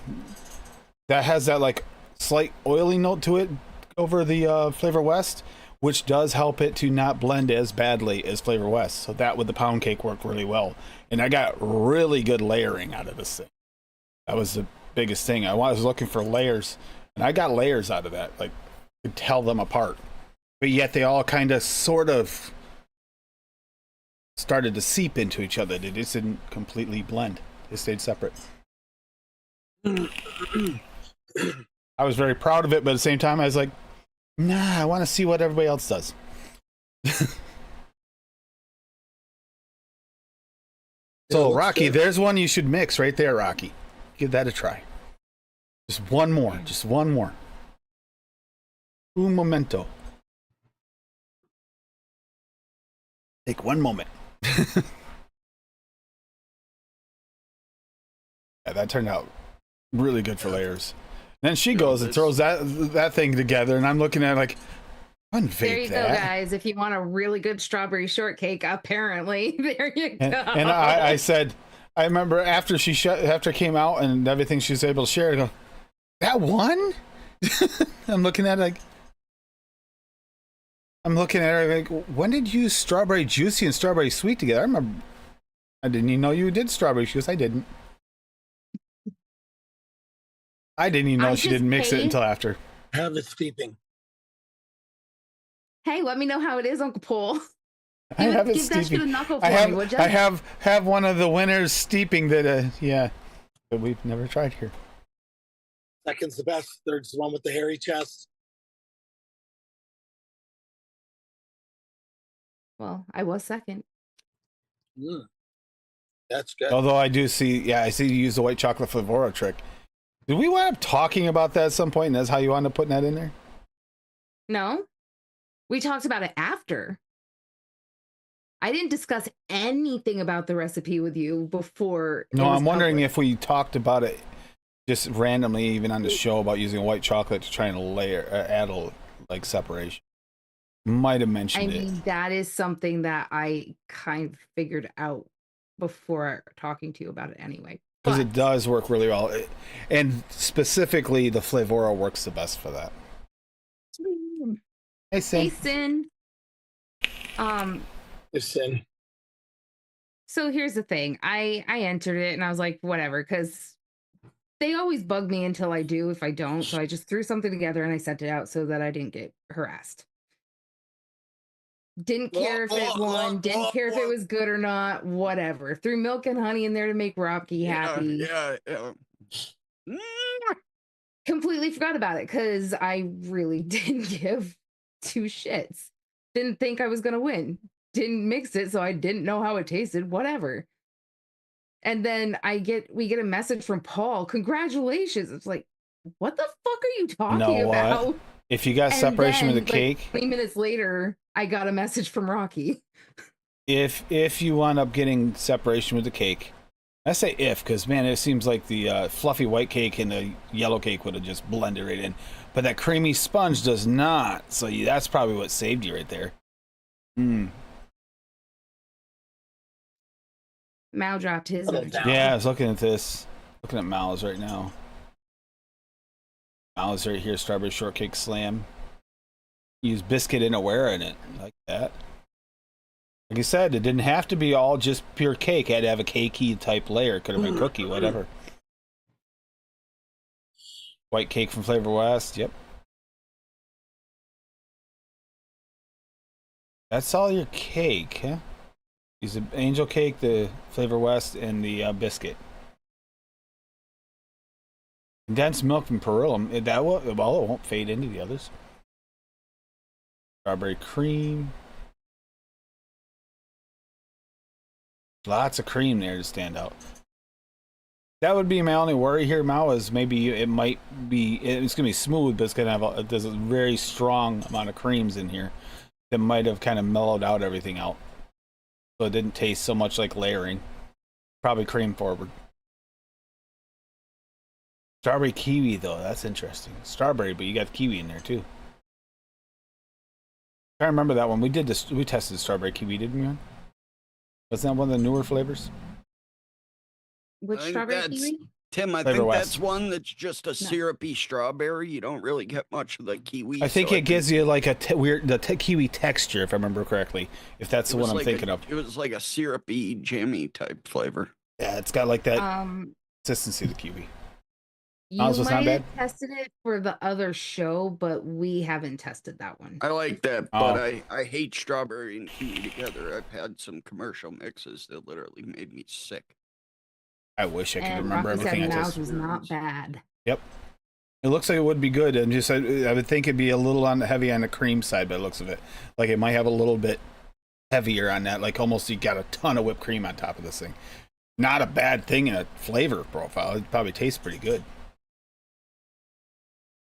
that has that like slight oily note to it over the Flavor West, which does help it to not blend as badly as Flavor West. So that with the pound cake worked really well. And I got really good layering out of this thing. That was the biggest thing. I was looking for layers, and I got layers out of that. Like, to tell them apart. But yet they all kind of sort of started to seep into each other. They just didn't completely blend. They stayed separate. I was very proud of it, but at the same time, I was like, nah, I want to see what everybody else does. So, Rocky, there's one you should mix right there, Rocky. Give that a try. Just one more. Just one more. Un momento. Take one moment. Yeah, that turned out really good for layers. And then she goes and throws that thing together, and I'm looking at it like, unfake There you that. go, guys. If you want a really good strawberry shortcake, apparently, there you go. And I said, I remember after after it came out and everything she was able to share, I go, that one? I'm looking at it like, when did you use strawberry juicy and strawberry sweet together? I remember, I didn't even know you did strawberry. She goes, I didn't. I didn't even know she didn't mix it until after. Have it steeping. Hey, let me know how it is, Uncle Paul. I have it Give that shit a steeping. knuckle for me, would you? I have one of the winners steeping that, that we've never tried here. Second's the best. Third's the one with the hairy chest. Well, I was second. That's good. Although I do see, I see you use the white chocolate flavora trick. Did we wind up talking about that at some point, and that's how you wound up putting that in there? No, we talked about it after. I didn't discuss anything about the recipe with you before. No, I'm wondering if we talked about it just randomly, even on the show, about using white chocolate to try and add a like separation. Might have mentioned it. I mean, that is something that I kind of figured out before talking to you about it anyway. Because it does work really well. And specifically, the Flavora works the best for that. Hey, Sin. Hey, Sin. Sin. So here's the thing. I entered it and I was like, whatever, because they always bug me until I do if I don't. So I just threw something together and I sent it out so that I didn't get harassed. Didn't care if it won, didn't care if it was good or not, whatever. Threw milk and honey in there to make Rocky happy. Yeah. Completely forgot about it because I really didn't give two shits. Didn't think I was going to win. Didn't mix it, so I didn't know how it tasted, whatever. And then we get a message from Paul. Congratulations. It's like, what the fuck are you talking about? If you got separation with the cake, 20 minutes later, I got a message from Rocky. If you wind up getting separation with the cake, I say if, because man, it seems like the fluffy white cake and the yellow cake would have just blended right in, but that creamy sponge does not. So that's probably what saved you right there. Mal dropped his. Yeah, I was looking at this. Looking at Mal's right now. Mal's right here, strawberry shortcake slam. Use biscuit and aware in it. Like that. Like I said, it didn't have to be all just pure cake. It had to have a cakey type layer. It could have been cookie, whatever. White cake from Flavor West. Yep. That's all your cake, huh? Use the angel cake, the Flavor West, and the biscuit. Condensed milk from Perillum. It won't fade into the others. Strawberry cream. Lots of cream there to stand out. That would be my only worry here, Mao, is maybe it's going to be smooth, but it's going to have there's a very strong amount of creams in here that might have kind of mellowed out everything out. So it didn't taste so much like layering. Probably cream forward. Strawberry kiwi, though, that's interesting. Strawberry, but you got kiwi in there, too. I remember that one. We tested strawberry kiwi, didn't we? Wasn't that one of the newer flavors? Which strawberry kiwi? Tim, I think that's one that's just a syrupy strawberry. You don't really get much of the kiwi. I think it gives you like a weird kiwi texture, if I remember correctly. If that's the one I'm thinking of. It was like a syrupy, jammy type flavor. Yeah, it's got like that consistency of the kiwi. You might have tested it for the other show, but we haven't tested that one. I like that, but I hate strawberry and kiwi together. I've had some commercial mixes that literally made me sick. I wish I could remember everything I tested. Was not bad. Yep. It looks like it would be good, and just I would think it'd be a little heavy on the cream side by the looks of it. Like it might have a little bit heavier on that, like almost you got a ton of whipped cream on top of this thing. Not a bad thing in a flavor profile. It probably tastes pretty good.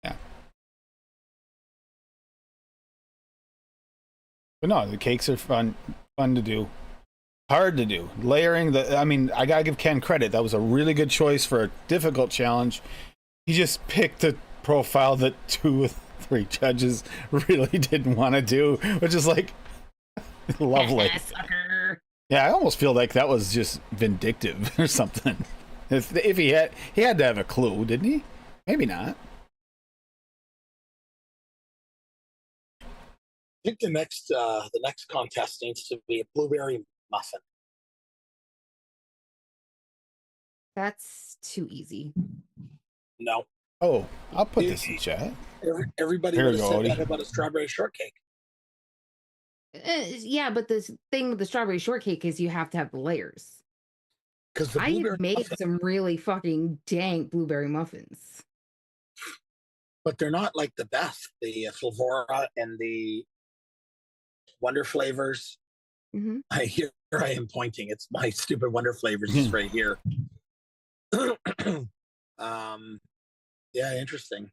Yeah. But no, the cakes are fun to do. Hard to do. Layering I gotta give Ken credit. That was a really good choice for a difficult challenge. He just picked a profile that 2 or 3 judges really didn't want to do, which is like lovely. Sucker. Yeah, I almost feel like that was just vindictive or something. If he had to have a clue, didn't he? Maybe not. I think the next contest needs to be a blueberry muffin. That's too easy. No. Oh, I'll put this in chat. Everybody would have said that about a strawberry shortcake. Yeah, but the thing with the strawberry shortcake is you have to have the layers. Because I have made some really fucking dank blueberry muffins. But they're not like the best. The Flavora and the Wonder Flavors. Mm-hmm. Here I am pointing. It's my stupid Wonder Flavors is right here. Yeah, interesting.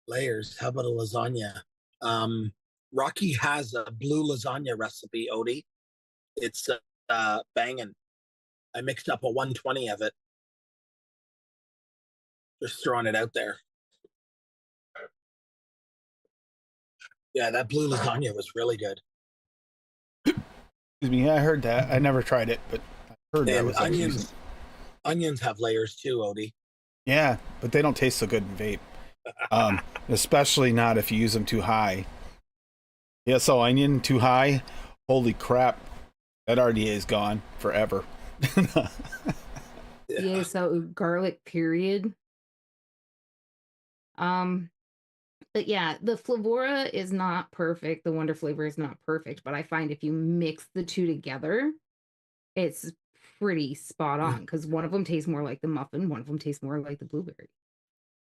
Layers. How about a lasagna? Rocky has a blue lasagna recipe, Odie. It's banging. I mixed up a 120 of it. Just throwing it out there. Yeah, that blue lasagna was really good. Excuse me, I heard that. I never tried it, but I heard that And was like decent. onions have layers too, Odie. Yeah, but they don't taste so good in vape. Especially not if you use them too high. Yeah, so onion too high, holy crap, that RDA is gone forever. Yeah, so garlic period. But yeah, the Flavora is not perfect. The Wonder Flavor is not perfect, but I find if you mix the two together, it's pretty spot on because one of them tastes more like the muffin, one of them tastes more like the blueberry.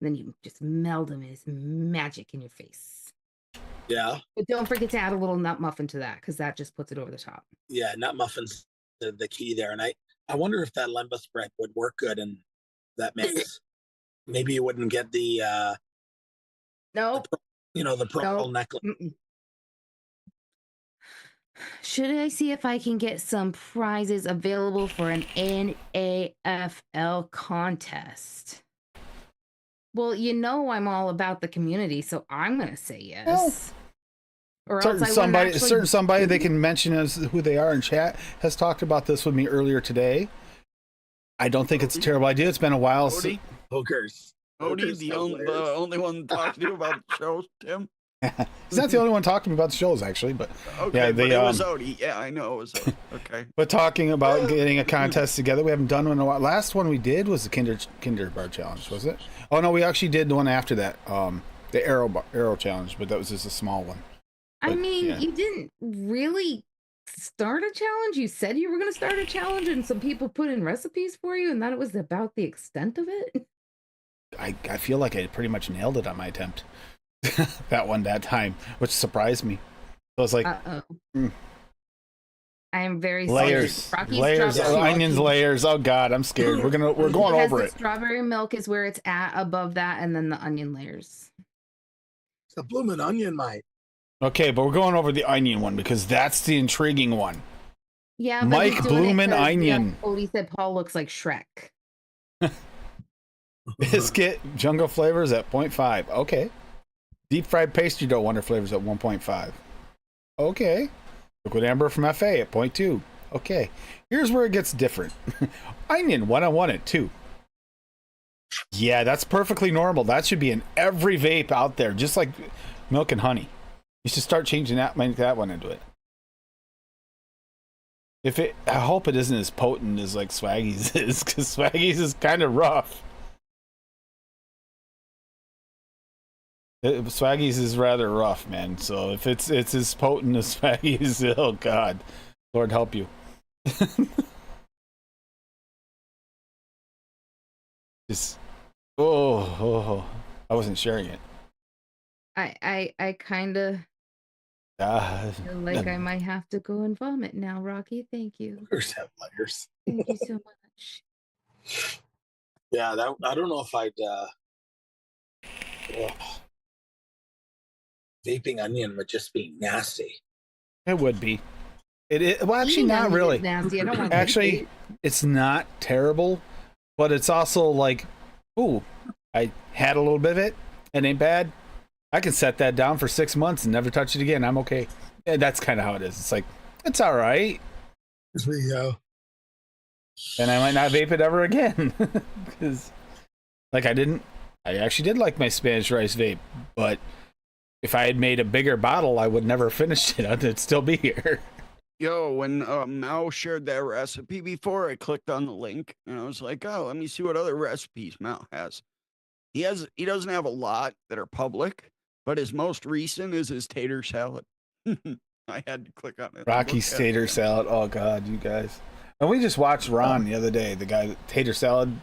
And then you just meld them and it's magic in your face. Yeah. But don't forget to add a little nut muffin to that because that just puts it over the top. Yeah, nut muffins the key there. And I wonder if that lembas bread would work good in that mix. Maybe you wouldn't get the Nope. the pearl necklace. Mm-mm. Should I see if I can get some prizes available for an NAFL contest? Well, I'm all about the community, so I'm gonna say yes. Or certain somebody they can mention as who they are in chat has talked about this with me earlier today. I don't think it's a terrible idea. It's been a while. Hookers. Odie's the only one talking to you about the shows, Tim. He's not the only one talking about the shows, actually, but okay, yeah, but it was Odie. Yeah, I know it was Odie. Okay. But talking about getting a contest together, we haven't done one in a while. Last one we did was the Kinder Bar Challenge, was it? Oh no, we actually did the one after that, the Arrow Challenge, but that was just a small one. But, I mean, yeah. you didn't really start a challenge. You said you were going to start a challenge, and some people put in recipes for you, and that it was about the extent of it. I feel like I pretty much nailed it on my attempt. that time, which surprised me. So I was like, I am very layers, onions, layers. Oh God, I'm scared. We're going over it. Strawberry milk is where it's at above that, and then the onion layers. It's a bloomin' onion, mate. Okay, but we're going over the onion one because that's the intriguing one. Yeah, but Mike Bloomin' Onion. Odie said Paul looks like Shrek. Biscuit Jungle Flavors at 0.5. Okay. Deep fried pastry dough Wonder Flavors at 1.5. Okay. Liquid Amber from FA at 0.2. Okay. Here's where it gets different. Onion 1-on-1 at 2. Yeah, that's perfectly normal. That should be in every vape out there, just like milk and honey. You should start changing that one into it. I hope it isn't as potent as like Swaggy's is, because Swaggy's is kind of rough. Swaggy's is rather rough, man. So if it's as potent as Swaggy's, oh God, Lord help you. Just I wasn't sharing it. I kind of feel like I might have to go and vomit now, Rocky. Thank you. Hookers have layers. Thank you so much. Yeah, I don't know if I'd vaping onion would just be nasty. It would be. Well, actually, not really. Nasty. I don't want actually, it's not terrible, but it's also like, ooh, I had a little bit of it. It ain't bad. I can set that down for 6 months and never touch it again. I'm okay. And that's kind of how it is. It's like, it's all right. There you go. And I might not vape it ever again. Because, like, I actually did like my Spanish rice vape, but if I had made a bigger bottle, I would never finish it. It'd still be here. Yo, when Mao shared that recipe before, I clicked on the link and I was like, oh, let me see what other recipes Mao has. He doesn't have a lot that are public, but his most recent is his tater salad. I had to click on it. Rocky's tater salad. Oh God, you guys. And we just watched Ron the other day, the guy, tater salad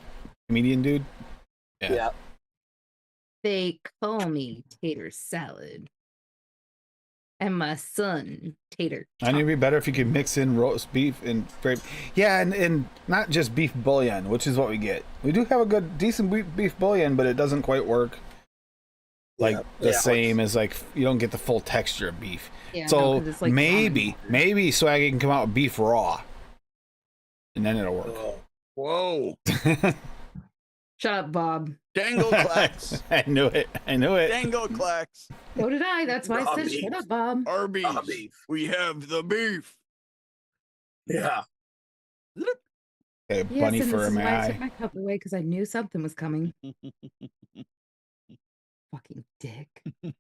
comedian dude. Yeah. They call me Tater Salad. And my son, Tater. I think it'd be better if you could mix in roast beef and gravy. Yeah, and not just beef bouillon, which is what we get. We do have a decent beef bouillon, but it doesn't quite work. like Yeah. the Yeah, same as like you don't get the full texture of beef. Yeah, no, So 'cause it's like maybe ramen. Swaggy can come out with beef raw, and then it'll work. Oh, Whoa. Shut up, Bob. Dangle clacks. I knew it. Dangle clacks. So did I. That's why I Raw said beef. shut up, Bob. Arby's. Raw beef. We have the beef. yeah. Okay, Yes, bunny and for this is my why I took eye. my cup away because I knew something was coming. Fucking dick. It's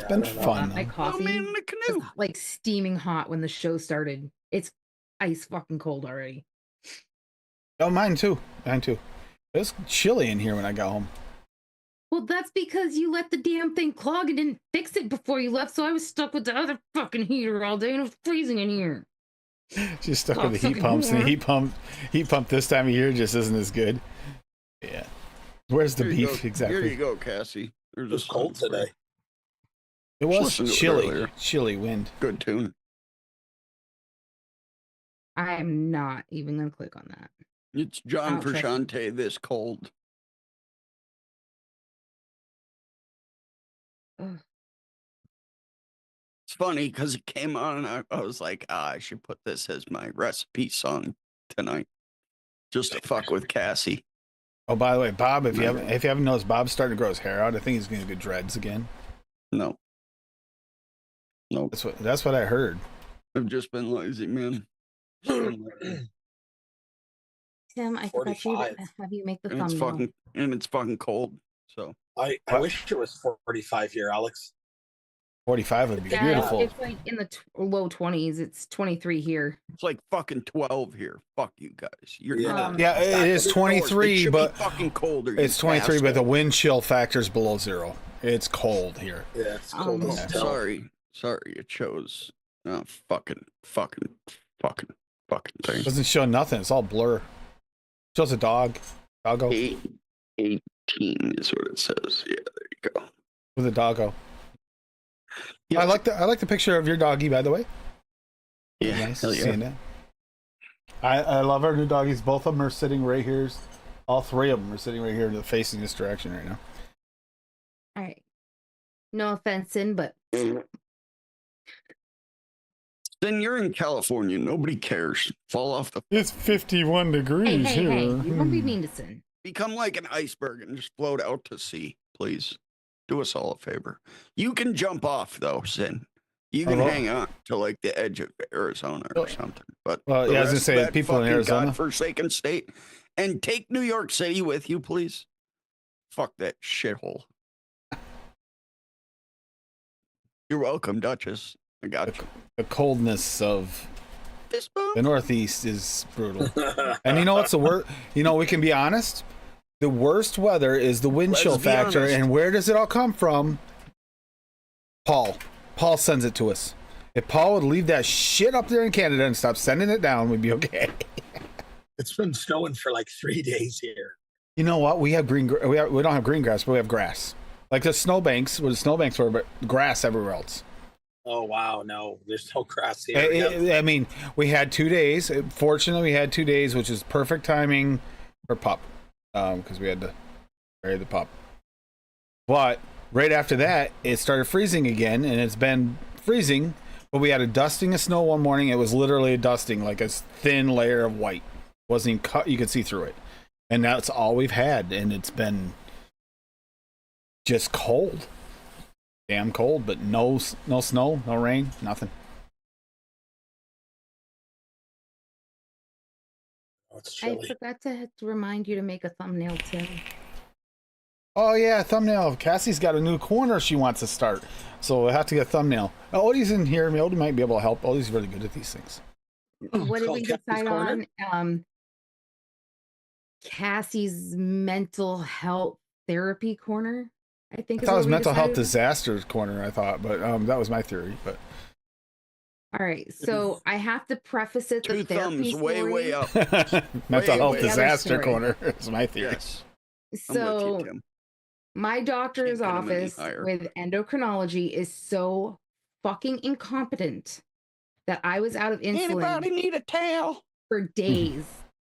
Yeah, been I don't know. fun. My Though. coffee man in the was canoe. like steaming hot when the show started. It's ice fucking cold already. Oh, mine too. It was chilly in here when I got home. Well, that's because you let the damn thing clog and didn't fix it before you left, so I was stuck with the other fucking heater all day and it was freezing in here. She's stuck with the heat Cocksucking pumps, and the whore. heat pump this time of year just isn't as good. Yeah. Where's the Here you beef go. exactly? Here you go, Cassie. There's It was cold today. It was Listen to it chilly. earlier. Chilly wind. Good tune. I am not even gonna click on that. It's John don't trust you. Frusciante this cold. Ugh. It's funny because it came on and I was like, I should put this as my recipe song tonight. Just to fuck with Cassie. Oh, by the way, Bob, if you Remember. haven't noticed, Bob's starting to grow his hair out. I think he's going to get dreads again. No. Nope. That's what I heard. I've just been lazy, man. Just been lazy. Tim, I forgot you 45. to have you make the And thumbnail. it's fucking cold. So I What? wish it was 45 here, Alex. 45 would be Yeah, beautiful. it's like in the low 20s. It's 23 here. it's like fucking 12 here. Fuck you guys. You're Yeah. Yeah, it is It 23, should but be fucking colder. it's 23, but the wind chill factor is below 0. It's cold here. Yeah, it's cold as Yeah. hell. Sorry, it shows fucking thing. Doesn't show nothing. It's all blur. Shows a dog. Doggo. 18 is what it says. Yeah, there you go. With a doggo. Yeah. I like the picture of your doggy, by the way. Yeah, Nice hell yeah. seeing that. I love our new doggies. Both of them are sitting right here. All three of them are sitting right here, facing this direction right now. All right. No offense, Sin, but Then you're in California. Nobody cares. Fall off the. It's 51 hey, degrees hey, here. hey, you won't be mean to Sin. Become like an iceberg and just float out to sea, please. Do us all a favor. You can jump off though, Sin. You can well- hang on to like the edge of Arizona or something. But Well, the yeah, I was gonna rest of say that people in fucking Arizona. godforsaken state, and take New York City with you, please. Fuck that shithole. You're welcome, Duchess. I got you. The coldness of This boom. the Northeast is brutal. And you know what's the worst? You know, we can be honest. The worst weather is the wind Let's chill be factor. honest. And where does it all come from? Paul. Paul sends it to us. If Paul would leave that shit up there in Canada and stop sending it down, we'd be okay. It's been snowing for like 3 days here. You know what? We have we don't have green grass, but we have grass. Like the snowbanks, where the snowbanks were, but grass everywhere else. Oh, wow. No, there's no grass here. I mean, we had 2 days. Fortunately, we had 2 days, which is perfect timing for pup, because we had to bury the pup. But right after that, it started freezing again, and it's been freezing. But we had a dusting of snow one morning. It was literally a dusting, like a thin layer of white. Wasn't even cut. You could see through it, and that's all we've had. And it's been just cold, damn cold. But no snow, no rain, nothing. Oh, it's I chilly. forgot to remind you to make a thumbnail, Tim. Oh yeah, thumbnail. Cassie's got a new corner she wants to start, so we'll have to get a thumbnail. Odie's in here. Odie might be able to help. Odie's really good at these things. What did Called we Cassie's decide Corner? on? Cassie's mental health therapy corner, I think. I is thought it what was we mental health decided on. disasters corner. I thought, but that was my theory. But All right, so I have to preface it. Two The therapy thumbs way, story. way up. mental Wait, health wait. disaster Story. corner is my theory. Yes. I'm with So you, Tim. my doctor's Can't get 'em any office higher. with endocrinology is so fucking incompetent that I was out of insulin Anybody need a towel? for days.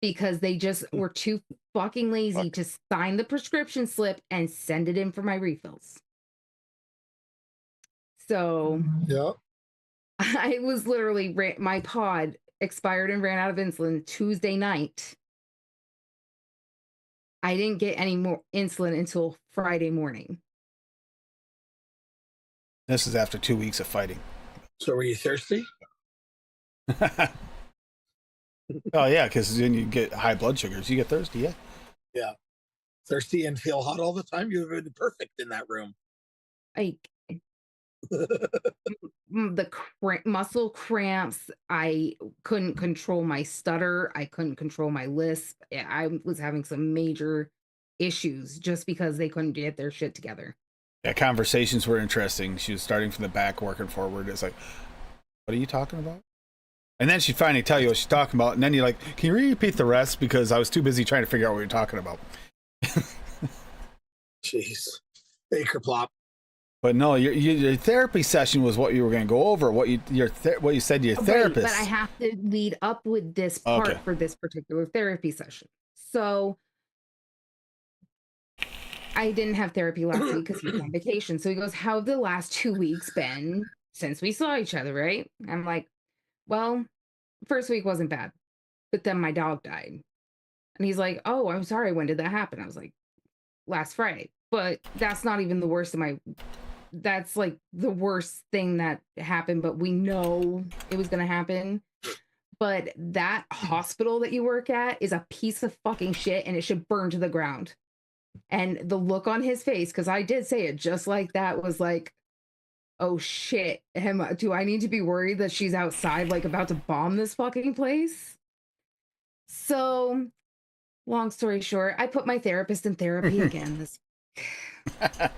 because they just were too fucking lazy to sign the prescription slip and send it in for my refills. So Yeah. I was literally, my pod expired and ran out of insulin Tuesday night. I didn't get any more insulin until Friday morning. This is after 2 weeks of fighting. So were you thirsty? Oh yeah, because then you get high blood sugars. You get thirsty, yeah. Yeah. Thirsty and feel hot all the time? You would have been perfect in that room. Like the muscle cramps, I couldn't control my stutter, I couldn't control my lisp. I was having some major issues just because they couldn't get their shit together. Yeah, conversations were interesting. She was starting from the back, working forward. It's like, what are you talking about? And then she'd finally tell you what she's talking about, and then you're like, can you repeat the rest? Because I was too busy trying to figure out what you're talking about. Jeez. Baker plop. But no, your therapy session was what you were going to go over. What you said to your therapist. But I have to lead up with this part Okay. for this particular therapy session. So I didn't have therapy last week because he was on vacation. So he goes, "How have the last 2 weeks been since we saw each other?" Right? I'm like, "Well, first week wasn't bad, but then my dog died." And he's like, "Oh, I'm sorry. When did that happen?" I was like, "Last Friday." But that's not even the worst of my. That's like the worst thing that happened, but we know it was going to happen. But that hospital that you work at is a piece of fucking shit and it should burn to the ground. And the look on his face, because I did say it just like that, was like, oh shit, do I need to be worried that she's outside like about to bomb this fucking place? So, long story short, I put my therapist in therapy again this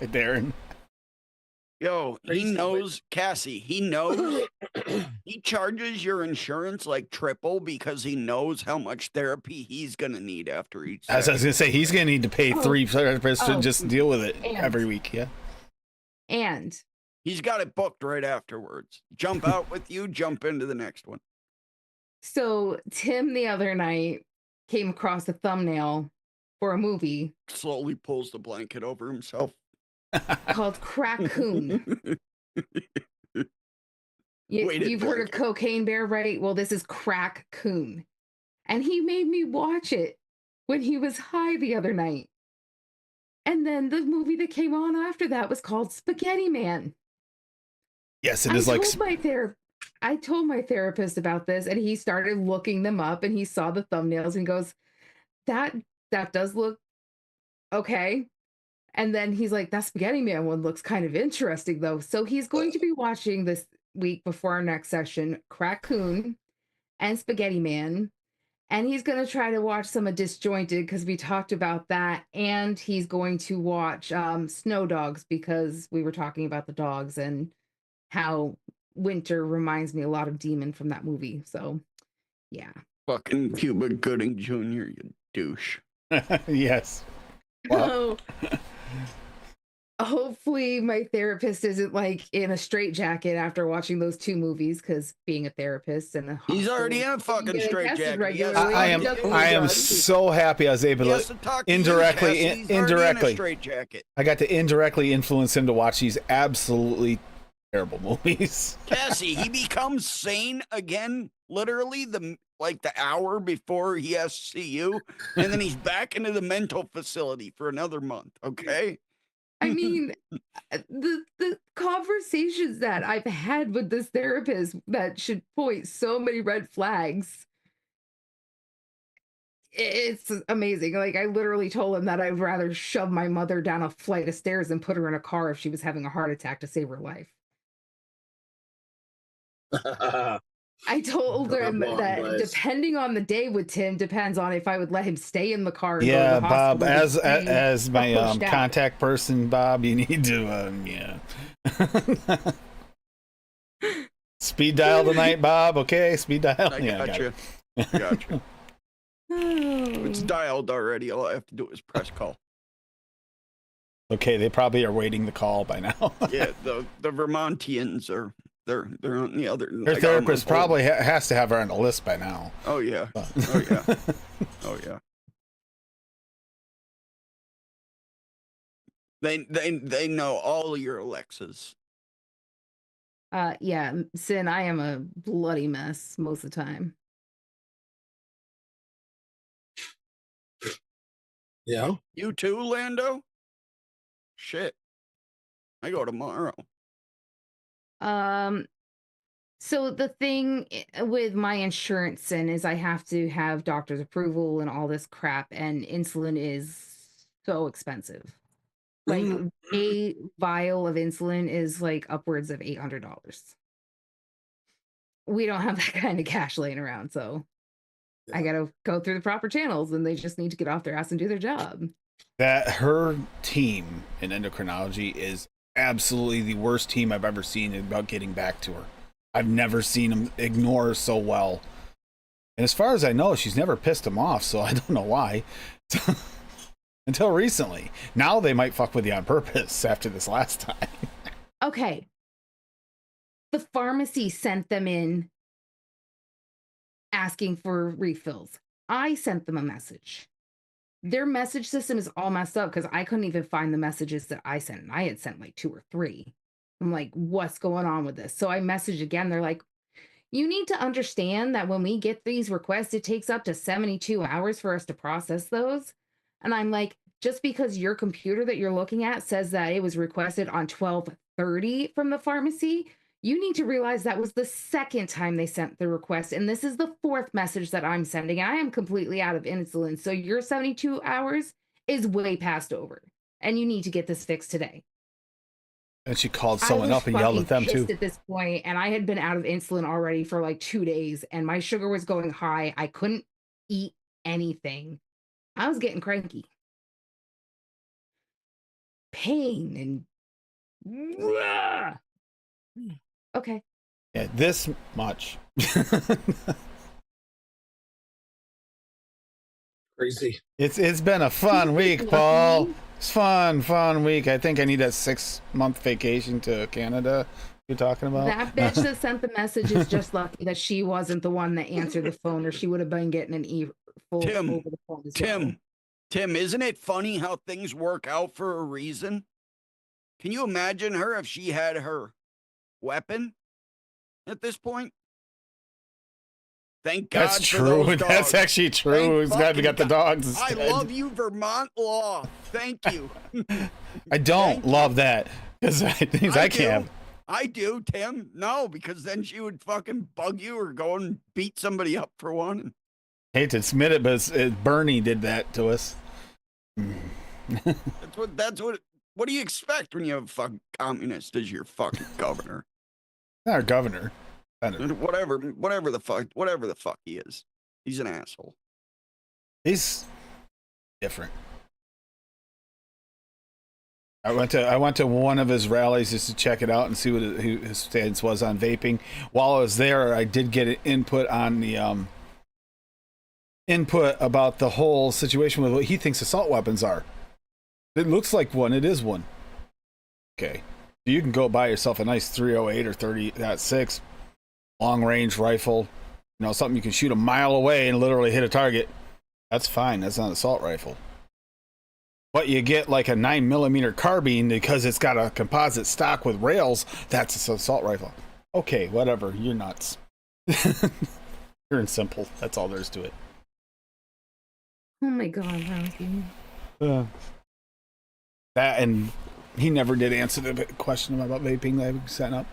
Darren. Yo, he knows, Cassie, he knows he charges your insurance like triple because he knows how much therapy he's going to need after each As I was going to say, he's going to need to pay 3 therapists to just deal with it every week. Yeah. And he's got it booked right afterwards. Jump out with you, jump into the next one. So Tim the other night came across a thumbnail for a movie. Slowly pulls the blanket over himself. Called Crackoon. You've heard of Cocaine Bear, right? Well, this is Crackoon. And he made me watch it when he was high the other night. And then the movie that came on after that was called Spaghetti Man. Yes, it is like... I told my therapist about this, and he started looking them up, and he saw the thumbnails and goes, that does look okay. And then he's like, that Spaghetti Man one looks kind of interesting, though. So he's going to be watching this week before our next session, Crackoon and Spaghetti Man. And he's going to try to watch some of Disjointed because we talked about that. And he's going to watch Snow Dogs because we were talking about the dogs and how Winter reminds me a lot of Demon from that movie. So, yeah. Fucking Cuba Gooding Jr., you douche. Yes. Wow. Hopefully my therapist isn't like in a straitjacket after watching those 2 movies, because being a therapist and he's already in a fucking straitjacket. I am so happy I was able to indirectly I got to indirectly influence him to watch these absolutely terrible movies. Cassie, he becomes sane again literally the hour before he has to see you, and then he's back into the mental facility for another month. Okay. I mean, the conversations that I've had with this therapist that should point so many red flags. It's amazing. Like, I literally told him that I'd rather shove my mother down a flight of stairs than put her in a car if she was having a heart attack to save her life. I told him that depending on the day with Tim depends on if I would let him stay in the car. And yeah, go to the Bob, hospital as my contact person, Bob, you need to speed dial tonight, Bob. Okay, speed dial. Gotcha. Gotcha. It's dialed already. All I have to do is press call. Okay, they probably are waiting the call by now. Yeah, the Vermontians are. They're on the other. Her therapist probably has to have her on the list by now. Oh yeah. Oh yeah. Oh yeah. They know all your Alexas. Yeah, Sin, I am a bloody mess most of the time. Yeah. You too, Lando? Shit. I go tomorrow. So the thing with my insurance, Sin, is I have to have doctor's approval and all this crap, and insulin is so expensive. Like a vial of insulin is like upwards of $800. We don't have that kind of cash laying around, so I gotta go through the proper channels, and they just need to get off their ass and do their job. That her team in endocrinology is absolutely the worst team I've ever seen about getting back to her. I've never seen them ignore her so well. And as far as I know, she's never pissed them off, so I don't know why. Until recently. Now they might fuck with you on purpose after this last time. Okay. The pharmacy sent them in asking for refills. I sent them a message. Their message system is all messed up because I couldn't even find the messages that I sent. And I had sent like 2 or 3. I'm like, what's going on with this? So I messaged again. They're like, you need to understand that when we get these requests, it takes up to 72 hours for us to process those. And I'm like, just because your computer that you're looking at says that it was requested on 12:30 from the pharmacy, you need to realize that was the second time they sent the request. And this is the 4th message that I'm sending. I am completely out of insulin. So your 72 hours is way past over. And you need to get this fixed today. And she called someone up and yelled at them too. At this point, and I had been out of insulin already for like 2 days, and my sugar was going high. I couldn't eat anything. I was getting cranky. Pain and okay. Yeah, this much. Crazy. It's been a fun week, Paul. It's fun week. I think I need a 6-month vacation to Canada. You're talking about That bitch that sent the message is just lucky that she wasn't the one that answered the phone, or she would have been getting an earful over the phone as well. Tim, isn't it funny how things work out for a reason? Can you imagine her if she had her weapon at this point? Thank God. That's for true. those dogs. That's actually true. He's glad we got the dogs instead. I love you, Vermont law. Thank you. I don't love that because I can't. I do, Tim. No, because then she would fucking bug you or go and beat somebody up for one. Hate to admit it, but Bernie did that to us. That's what do you expect when you have a fucking communist as your fucking governor? Our governor. Whatever the fuck he is. He's an asshole. He's different. I went to one of his rallies just to check it out and see what his stance was on vaping. While I was there, I did get an input on the input about the whole situation with what he thinks assault weapons are. It looks like one. It is one. Okay, you can go buy yourself a nice 308 or 30.6 long range rifle. You know, something you can shoot a mile away and literally hit a target. That's fine. That's not an assault rifle. But you get like a 9mm carbine because it's got a composite stock with rails. That's an assault rifle. Okay, whatever. You're nuts. You're in simple. That's all there is to it. Oh my God, Rousey. That, and he never did answer the question about vaping that I sent up.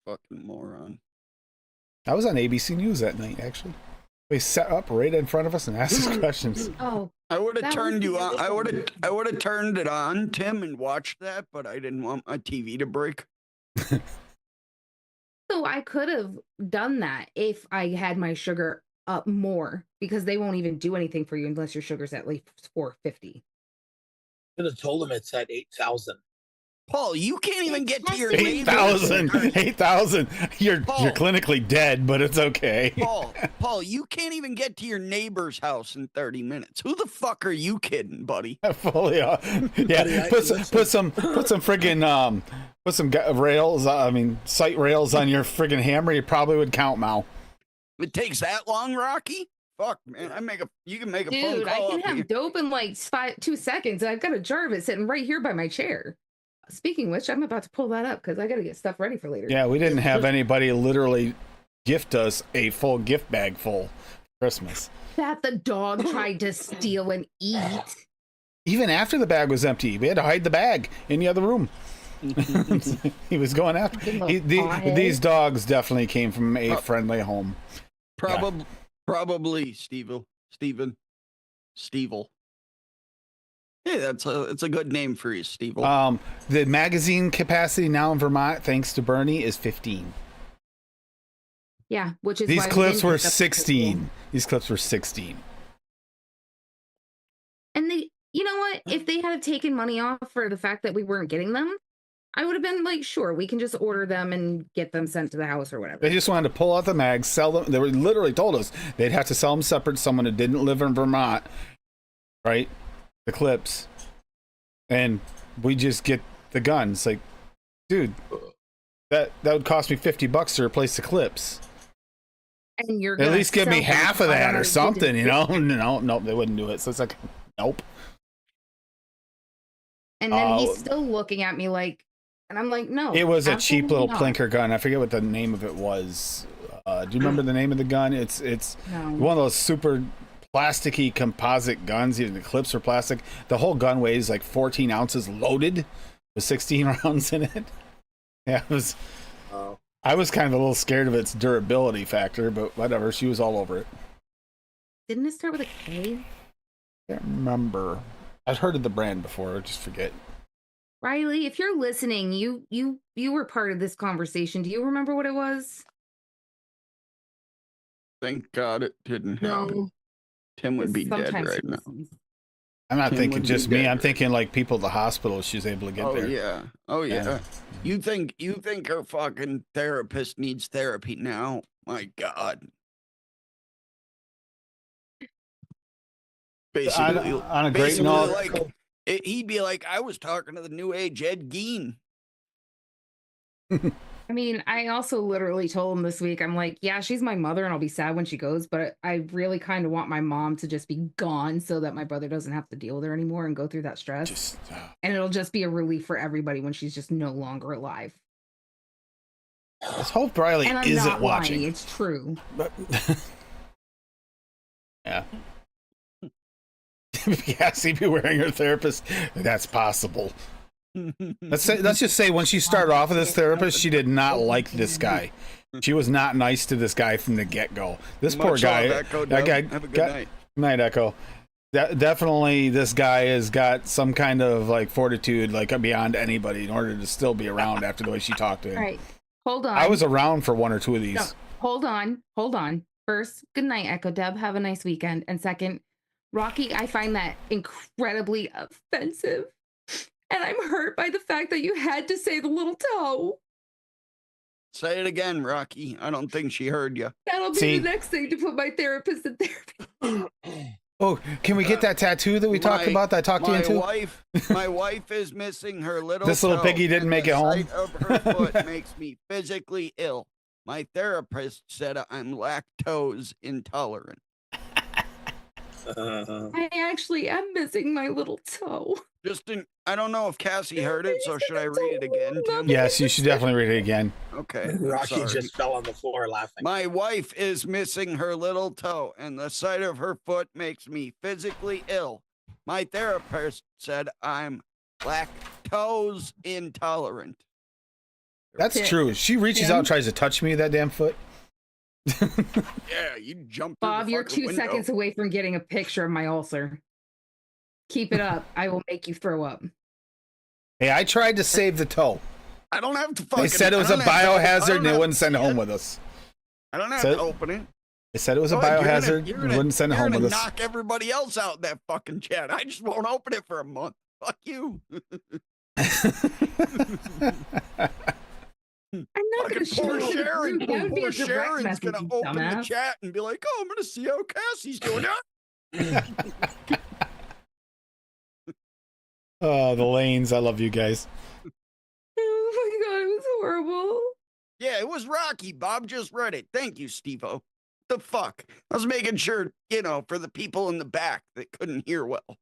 Fucking moron. I was on ABC News that night, actually. They set up right in front of us and asked us questions. Oh, I would have that turned was you the on. other I would have turned it on, Tim, and watched that, but I didn't want my TV to break. So I could have done that if I had my sugar up more, because they won't even do anything for you unless your sugar's at least 450. Could have told him it's at 8,000. Paul, you can't even get to your 8,000. 8,000. You're clinically dead, but it's okay. Paul, you can't even get to your neighbor's house in 30 minutes. Who the fuck are you kidding, buddy? Fully, yeah. Put some friggin' put some rails. Sight rails on your friggin' hammer. You probably would count, Mal. It takes that long, Rocky? Fuck, man. You can make a phone Dude, I call can up have here. dope in like 2 seconds. I've got a jar of it sitting right here by my chair. Speaking of which, I'm about to pull that up because I got to get stuff ready for later. Yeah, we didn't have anybody literally gift us a full gift bag full for Christmas. That the dog tried to steal and eat. Even after the bag was empty, we had to hide the bag in the other room. He was going after. These dogs definitely came from a friendly home. Probably Steven. Hey, it's a good name for you, Stevel. The magazine capacity now in Vermont, thanks to Bernie, is 15. Yeah, which is These why clips were 16. These clips were 16. And you know what? If they had taken money off for the fact that we weren't getting them, I would have been like, sure, we can just order them and get them sent to the house or whatever. They just wanted to pull out the mags, sell them. They were literally told us they'd have to sell them separate to someone who didn't live in Vermont, right? The clips. And we just get the guns. Like, dude, that would cost me $50 to replace the clips. And you're at least give me half of that or something, you know? No, they wouldn't do it. So it's like, nope. And then he's still looking at me like, and I'm like, no. It was a cheap little plinker gun. I forget what the name of it was. Do you remember the name of the gun? It's one of those super plasticky composite guns. Even the clips are plastic. The whole gun weighs like 14 ounces loaded with 16 rounds in it. Yeah, it was. I was kind of a little scared of its durability factor, but whatever. She was all over it. Didn't it start with a K? I can't remember. I'd heard of the brand before. I just forget. Riley, if you're listening, you were part of this conversation. Do you remember what it was? Thank God it didn't happen. Tim would be dead right now. I'm not thinking just me. I'm thinking like people at the hospital she's able to get there. Oh yeah. You think her fucking therapist needs therapy now? My God. Basically, on a great note, like he'd be like, I was talking to the new age Ed Gein. I mean, I also literally told him this week, I'm like, yeah, she's my mother and I'll be sad when she goes, but I really kind of want my mom to just be gone so that my brother doesn't have to deal with her anymore and go through that stress. And it'll just be a relief for everybody when she's just no longer alive. Let's hope Riley isn't watching. Lying. It's true. But yeah. Yeah, see me wearing her therapist. That's possible. Let's just say when she started off with this therapist, she did not like this guy. She was not nice to this guy from the get-go. This poor guy. Have a good night. Night, Echo. Definitely, this guy has got some kind of like fortitude, like beyond anybody, in order to still be around after the way she talked to him. All right, hold on. I was around for one or two of these. No, hold on. First, good night, Echo Deb. Have a nice weekend. And second, Rocky, I find that incredibly offensive. And I'm hurt by the fact that you had to say the little toe. Say it again, Rocky. I don't think she heard you. That'll be the next thing to put my therapist in therapy. Oh, can we get that tattoo that we talked about that I talked to you into? My wife is missing her little This little toe, piggy didn't make it home. The sight of her foot makes me physically ill. My therapist said I'm lactose intolerant. I actually am missing my little toe. I don't know if Cassie heard it, so should I read it again, Tim? Yes, you should definitely read it again. Okay. Rocky just fell on the floor laughing. My wife is missing her little toe, and the sight of her foot makes me physically ill. My therapist said I'm lactose intolerant. That's true. She reaches out and tries to touch me with that damn foot. Yeah, you jumped. Bob, you're 2 seconds away from getting a picture of my ulcer. Keep it up. I will make you throw up. Hey, I tried to save the toe. I don't have to fucking... They said it was a biohazard and they wouldn't send it home with us. I don't have to open it. They said it was a biohazard and wouldn't send it home with us. Knock everybody else out in that fucking chat. I just won't open it for a month. Fuck you. I'm not going to poor Sharon. Poor Sharon's going to open the chat and be like, oh, I'm going to see how Cassie's doing. Oh, the lanes. I love you guys. Oh my God, it was horrible. Yeah, it was Rocky. Bob just read it. Thank you, Steve-O. The fuck? I was making sure, for the people in the back that couldn't hear well.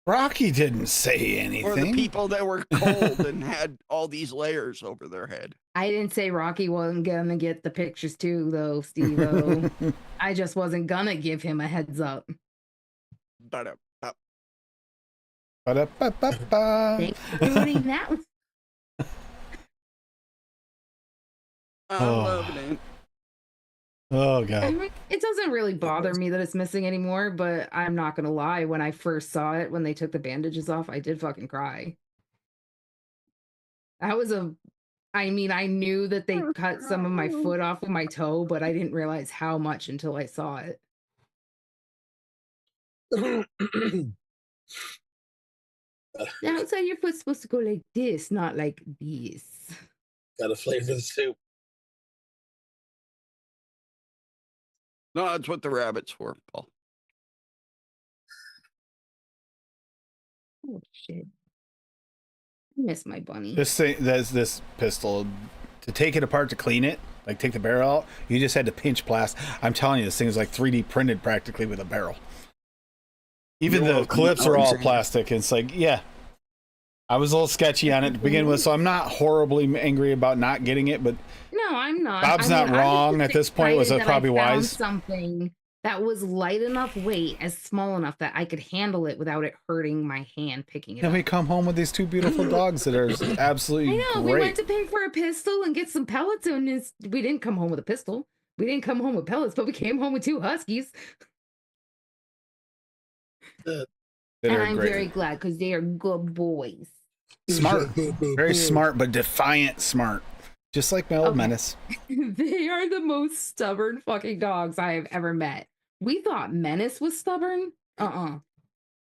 Rocky didn't say anything. Or the people that were cold and had all these layers over their head. I didn't say Rocky wasn't gonna get the pictures too, though, Steve-O. I just wasn't gonna give him a heads up. Ba-da-ba. Ba-da-ba-ba-ba. Thanks for doing that. I'm loving it. Oh god. I mean, it doesn't really bother me that it's missing anymore, but I'm not gonna lie. When I first saw it, when they took the bandages off, I did fucking cry. That was I knew that they cut some of my foot off of my toe, but I didn't realize how much until I saw it. The outside your foot's supposed to go like this, not like this. Gotta flavor the soup. No, that's what the rabbit's for, Paul. Oh shit. I miss my bunny. This thing, this pistol, to take it apart to clean it, like take the barrel out, you just had to pinch plastic. I'm telling you, this thing is like 3D printed practically with a barrel. Even the clips are all plastic. And it's like, yeah. I was a little sketchy on it to begin with, so I'm not horribly angry about not getting it, but no, I'm not. Bob's not wrong at this point. Was probably wise. Something that was light enough weight, as small enough that I could handle it without it hurting my hand picking it Then up. we come home with these two beautiful dogs that are absolutely I know. great. We went to pay for a pistol and get some pellets, and we didn't come home with a pistol. We didn't come home with pellets, but we came home with 2 huskies. And I'm very glad because they are good boys. Smart, very smart, but defiant smart. Just like my old Menace. They are the most stubborn fucking dogs I have ever met. We thought Menace was stubborn.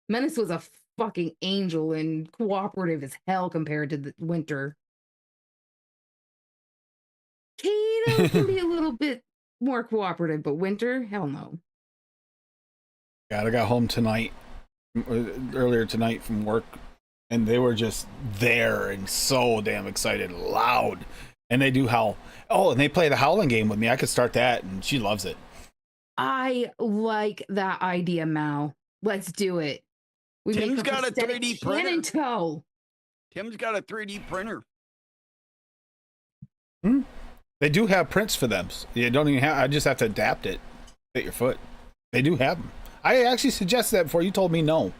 Menace was a fucking angel and cooperative as hell compared to the Winter. Kato can be a little bit more cooperative, but Winter, hell no. God, I got home earlier tonight from work, and they were just there and so damn excited, loud. And they do howl. Oh, and they play the howling game with me. I could start that, and she loves it. I like that idea, Mal. Let's do it. Tim's got a 3D printer. Toe. Tim's got a 3D printer. They do have prints for them. You don't even have. I just have to adapt it. Fit your foot. They do have them. I actually suggested that before. You told me no.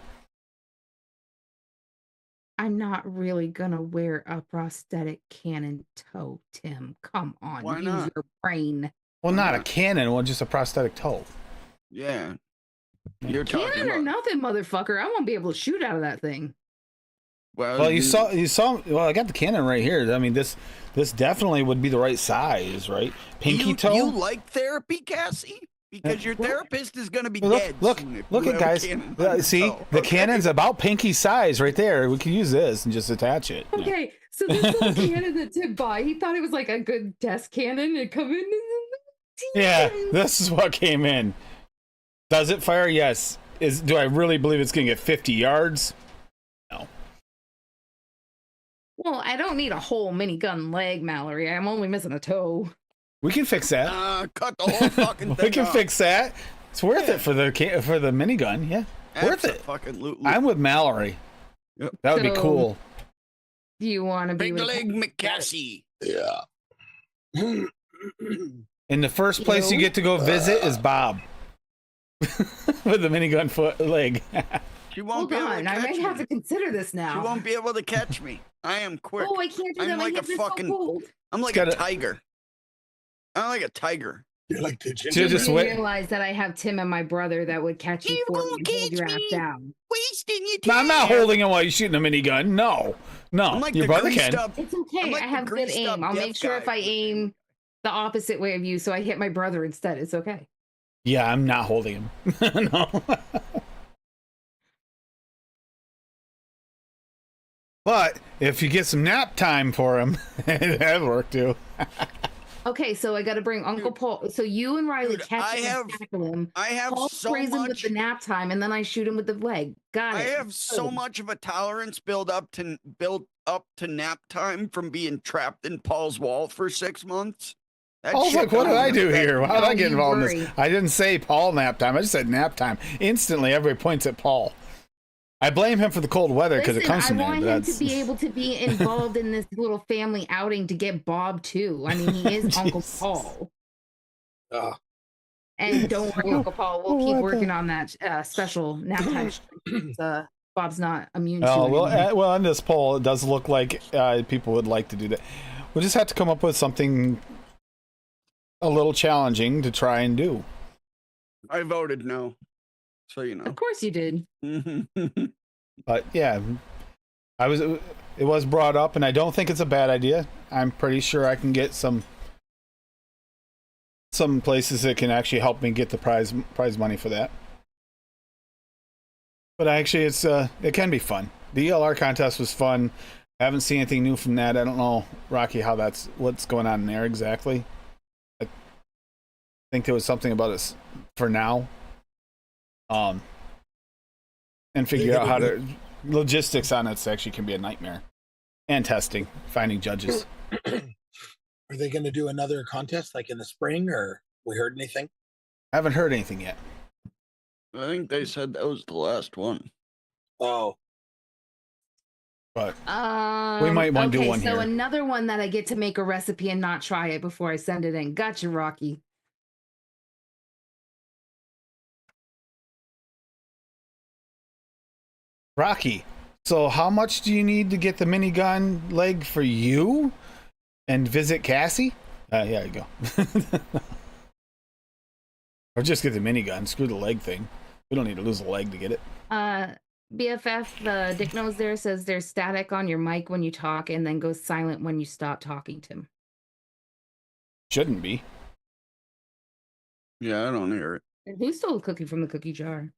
I'm not really gonna wear a prosthetic cannon toe, Tim. Come on, Why use not? your brain. Well, not a cannon. Well, just a prosthetic toe. Yeah. You're talking Cannon or about. nothing, motherfucker. I won't be able to shoot out of that thing. Well, you saw. Well, I got the cannon right here. I mean, this definitely would be the right size, right? Pinky toe. You like therapy, Cassie? Because your therapist is going to be dead. Look soon if at you have a guys. cannon on your See, toe, the okay? cannon's about pinky size right there. We can use this and just attach it. Okay, so this little cannon that Tim bought, he thought it was like a good desk cannon. It come in. Yeah, this is what came in. Does it fire? Yes. Do I really believe it's going to get 50 yards? No. Well, I don't need a whole minigun leg, Mallory. I'm only missing a toe. We can fix that. Cut the whole fucking thing We can off. fix that. It's worth it for the minigun. Yeah, worth it. I'm with Mallory. Yep. That would be So, cool. Do you want to be Big with leg McCassie. Yeah. And the first place you get to go visit is Bob. With the minigun leg. She won't Hold be able to on, I catch might have me. to consider this She now. won't be able to catch me. I am quick. Oh, I can't do that. I'm My like a hands are fucking. so cold. I'm like a tiger. I'm like a tiger. You're like the Just You didn't wait. realize that I have Tim and my brother that would catch you You for me won't and hold your catch ass me. down. Wasting your No, time. I'm not holding him while you're shooting a minigun. No. I'm like Your the brother greased can. up. It's okay. I'm like I the have good greased up aim. I'll deaf make sure if guy. I aim the opposite way of you, so I hit my brother instead. It's okay. Yeah, I'm not holding him. No. But if you get some nap time for him, that'd work too. Okay, so I got to bring Uncle Paul. So you and Riley Dude, catch him and tackle him. I have Paul so sprays him with much. the nap time, and then I shoot him with the leg. Got I it. have so Good. much of a tolerance built up to nap time from being trapped in Paul's wall for 6 months Paul's shit like, what did don't I do affect here? me. How did I Don't get you involved in this? worry. I didn't say Paul nap time. I just said nap time. Instantly, everybody points at Paul. I blame him for the cold weather because it Listen, comes I from there. want But him that's to be able to be involved in this little family outing to get Bob too. I mean, he is Uncle Jesus. Paul. Oh, And don't worry, Uncle Paul. We'll keep What the- working on that special nap time. Bob's not immune to Oh it well, anymore. well, on this poll, it does look like people would like to do that. We'll just have to come up with something a little challenging to try and do. I voted no, so you Of know. course you did. But yeah, it was brought up, and I don't think it's a bad idea. I'm pretty sure I can get some places that can actually help me get the prize money for that. But actually, it can be fun. The ELR contest was fun. I haven't seen anything new from that. I don't know, Rocky, what's going on there exactly. I think there was something about it for now. And figure out how to logistics on it actually can be a nightmare. And testing, finding judges. are they going to do another contest like in the spring, or we heard anything? I haven't heard anything yet. I think they said that was the last one. Oh, But we might want to do one so here. another one that I get to make a recipe and not try it before I send it in. Gotcha, Rocky. Rocky, so how much do you need to get the minigun leg for you and visit Cassie? Yeah, you go. Or just get the minigun. Screw the leg thing. We don't need to lose a leg to get it. BFF, Dick Knows there says there's static on your mic when you talk and then goes silent when you stop talking, Tim. Shouldn't be. Yeah, I don't hear it. And who stole a cookie from the cookie jar?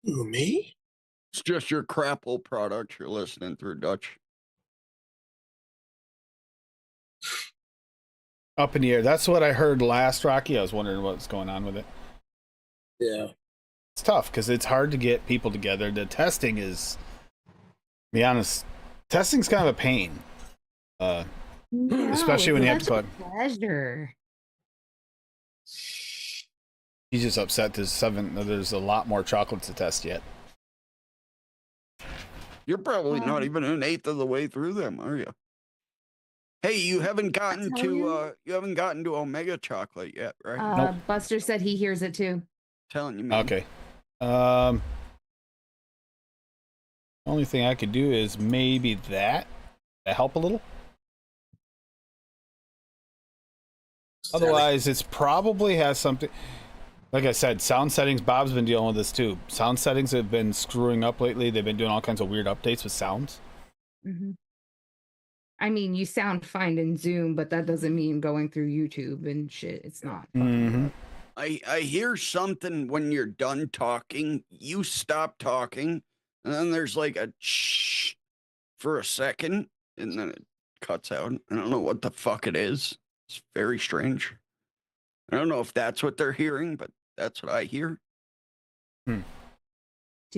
who, me? It's just your crapple product you're listening through, Dutch. Up in the air. That's what I heard last, Rocky. I was wondering what's going on with it. Yeah. It's tough because it's hard to get people together. The testing is, to be honest, testing's kind of a pain. Especially when you have to such put. a pleasure. He's just upset there's a lot more chocolate to test yet. You're probably not even an eighth of the way through them, are you? Hey, you haven't gotten to Omega chocolate yet, right? Nope. Buster said he hears it too. Telling you, man. Okay. Only thing I could do is maybe that help a little. Otherwise, it's probably has something. Like I said, sound settings. Bob's been dealing with this too. Sound settings have been screwing up lately. They've been doing all kinds of weird updates with sounds. Mm-hmm. I mean, you sound fine in Zoom, but that doesn't mean going through YouTube and shit. It's not. Mm-hmm. I hear something when you're done talking. You stop talking, and then there's like a shh for a second, and then it cuts out. I don't know what the fuck it is. It's very strange. I don't know if that's what they're hearing, but that's what I hear. Do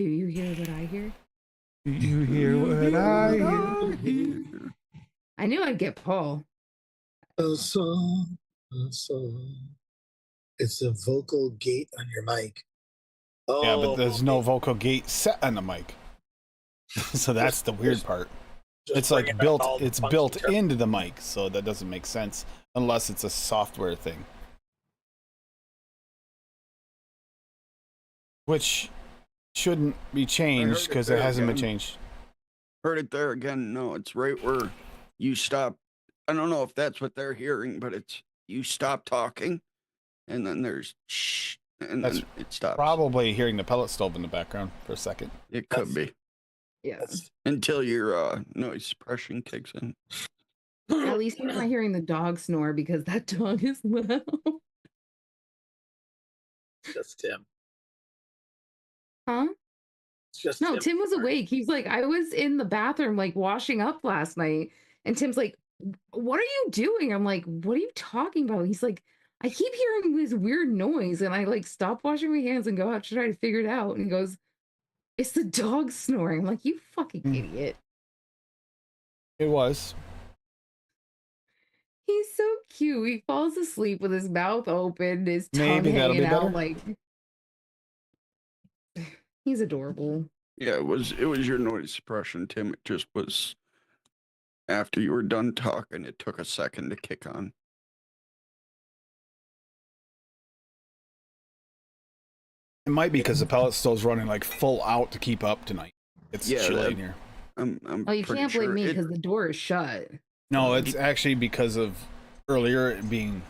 you hear what I hear? You hear what I hear? I knew I'd get Paul. A song. It's a vocal gate on your mic. Oh, Yeah, but there's no vocal gate set on the mic. So that's the weird part. It's like built. It's built into the mic, so that doesn't make sense unless it's a software thing. Which shouldn't be changed because it hasn't been changed. Heard it there again. No, it's right where you stop. I don't know if that's what they're hearing, but it's you stop talking, and then there's shh, and then it stops. Probably hearing the pellet stove in the background for a second. It could be. Yeah. Until your noise suppression kicks in. At least you're not hearing the dog snore because that dog is loud. Just Tim. Huh? It's just No, Tim was awake. He's like, I was in the bathroom, like washing up last night. And Tim's like, what are you doing? I'm like, what are you talking about? He's like, I keep hearing this weird noise. And I like stop washing my hands and go out to try to figure it out. And he goes, it's the dog snoring. I'm like, you fucking idiot. It was. He's so cute. He falls asleep with his mouth open, his tongue Maybe that'll be hanging out. better. Like he's adorable. Yeah, it was your noise suppression, Tim. It just was after you were done talking, it took a second to kick on. It might be because the pellet stove's running like full out to keep up tonight. It's Yeah, chilly that- in here. I'm Oh, you pretty can't blame sure me it- because the door is shut. No, it's actually because of earlier it being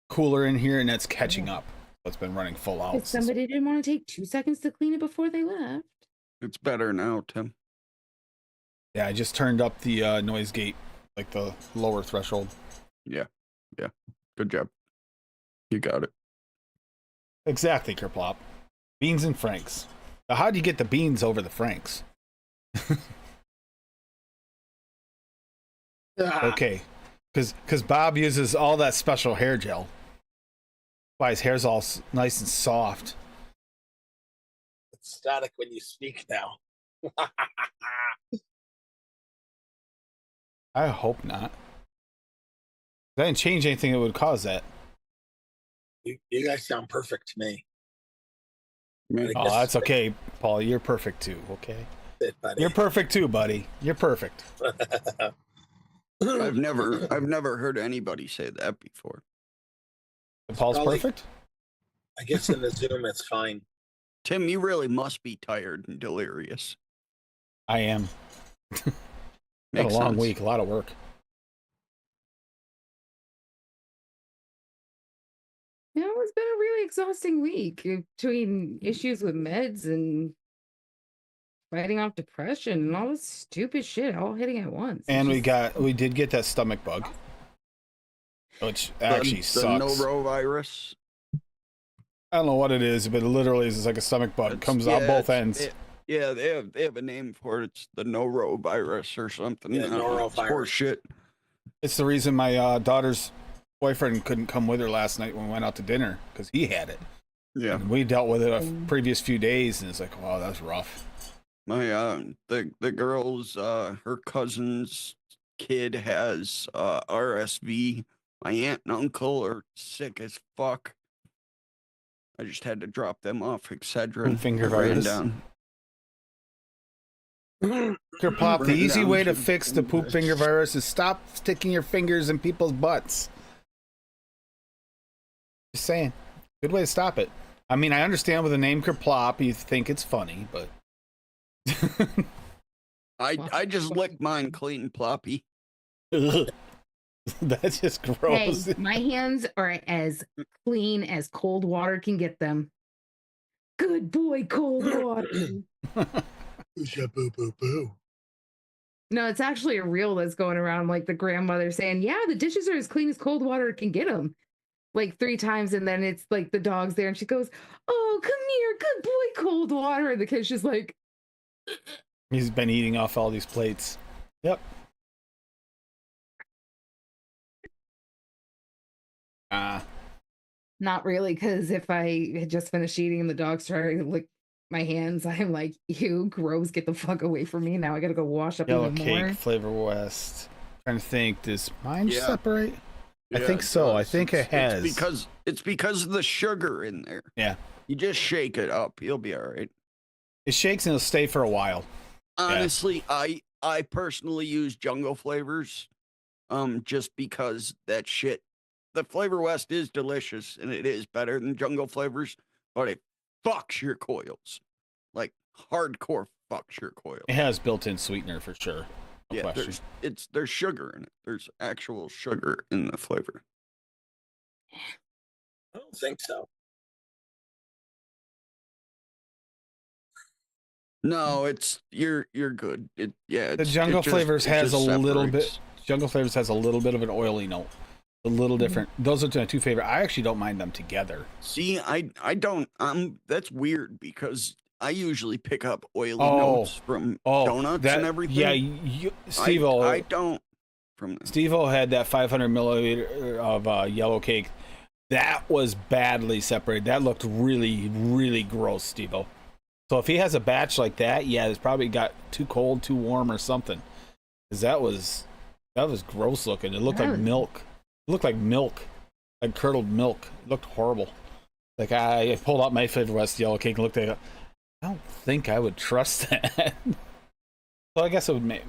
cooler in here, and that's catching up. So it's been running full out. Because somebody didn't want to take 2 seconds to clean it before they left. it's better now, Tim. Yeah, I just turned up the noise gate, like the lower threshold. Yeah. Good job. You got it. Exactly, Kerplop. Beans and Franks. Now, how do you get the beans over the Franks? Okay, because Bob uses all that special hair gel. Why his hair's all nice and soft. It's static when you speak now. I hope not. I didn't change anything that would cause that. You guys sound perfect to me. Man, Oh, that's okay, Paul. You're perfect too. Okay, Buddy. you're perfect too, buddy. You're perfect. I've never heard anybody say that before. Paul's Probably- perfect. I guess in the Zoom it's fine. Tim, you really must be tired and delirious. I am. Had a Makes long sense. week, a lot of work. Yeah, it's been a really exhausting week between issues with meds and fighting off depression and all this stupid shit all hitting at once. It's And just- we did get that stomach bug, which actually the sucks. norovirus. I don't know what it is, but it literally is like a stomach bug. It comes out both ends. Yeah, they have a name for it. It's the norovirus or something. Yeah, I don't know, it's norovirus. horse shit. It's the reason my daughter's boyfriend couldn't come with her last night when we went out to dinner because he had it. Yeah, And we dealt with it a previous few days, and it's like, wow, that's rough. my the girl's her cousin's kid has RSV. My aunt and uncle are sick as fuck. I just had to drop them off Excedrin. And finger I ran virus. down. Pop, the Written easy down way to some fix the poop fingers. finger virus is stop sticking your fingers in people's butts. Just saying. Good way to stop it. I mean, I understand with the name Kerplop, you think it's funny, but I just licked mine clean, ploppy. that's just Hey, gross. my hands are as clean as cold water can get them. Good boy, cold water. Boo, boo, boo. No, it's actually a reel that's going around, like the grandmother saying, yeah, the dishes are as clean as cold water can get them. Like 3 times, and then it's like the dog's there, and she goes, oh, come here, good boy, cold water. And the kid's just like, He's been eating off all these plates. Yep. not really, because if I had just finished eating and the dog started to lick my hands, I'm like, ew, gross, get the fuck away from me. Now I gotta go wash up Yellow even cake, more. Flavor West. Trying to think, does mine Yeah. separate? I Yeah, think it so. I does. think it has. It's because of the sugar in there. Yeah. You just shake it up, you'll be all right. It shakes and it'll stay for a while. Honestly, I personally use Jungle Flavors, just because that shit. The Flavor West is delicious and it is better than Jungle Flavors, but it fucks your coils, like hardcore fucks your coils. It has built-in sweetener for sure. No Yeah, question. there's sugar in it. There's actual sugar in the flavor. I don't think so. No, it's you're good. The It's, Jungle it just- Flavors it has just a little bit. separates. Jungle Flavors has a little bit of an oily note. A little Mhm. different. Those are my two favorite. I actually don't mind them together. See, I don't. That's weird because I usually pick up oily Oh. notes from Oh, donuts and everything. Yeah, Steve-O. I don't. From this. Steve-O had that 500 milliliter of yellow cake. That was badly separated. That looked really, really gross, Steve-O. So if he has a batch like that, yeah, it's probably got too cold, too warm, or something. Because that was gross looking. It looked That like was- milk. looked like milk, like curdled milk. It looked horrible. Like I pulled out my Flavor West yellow cake and looked at it. I don't think I would trust that. So I guess it would make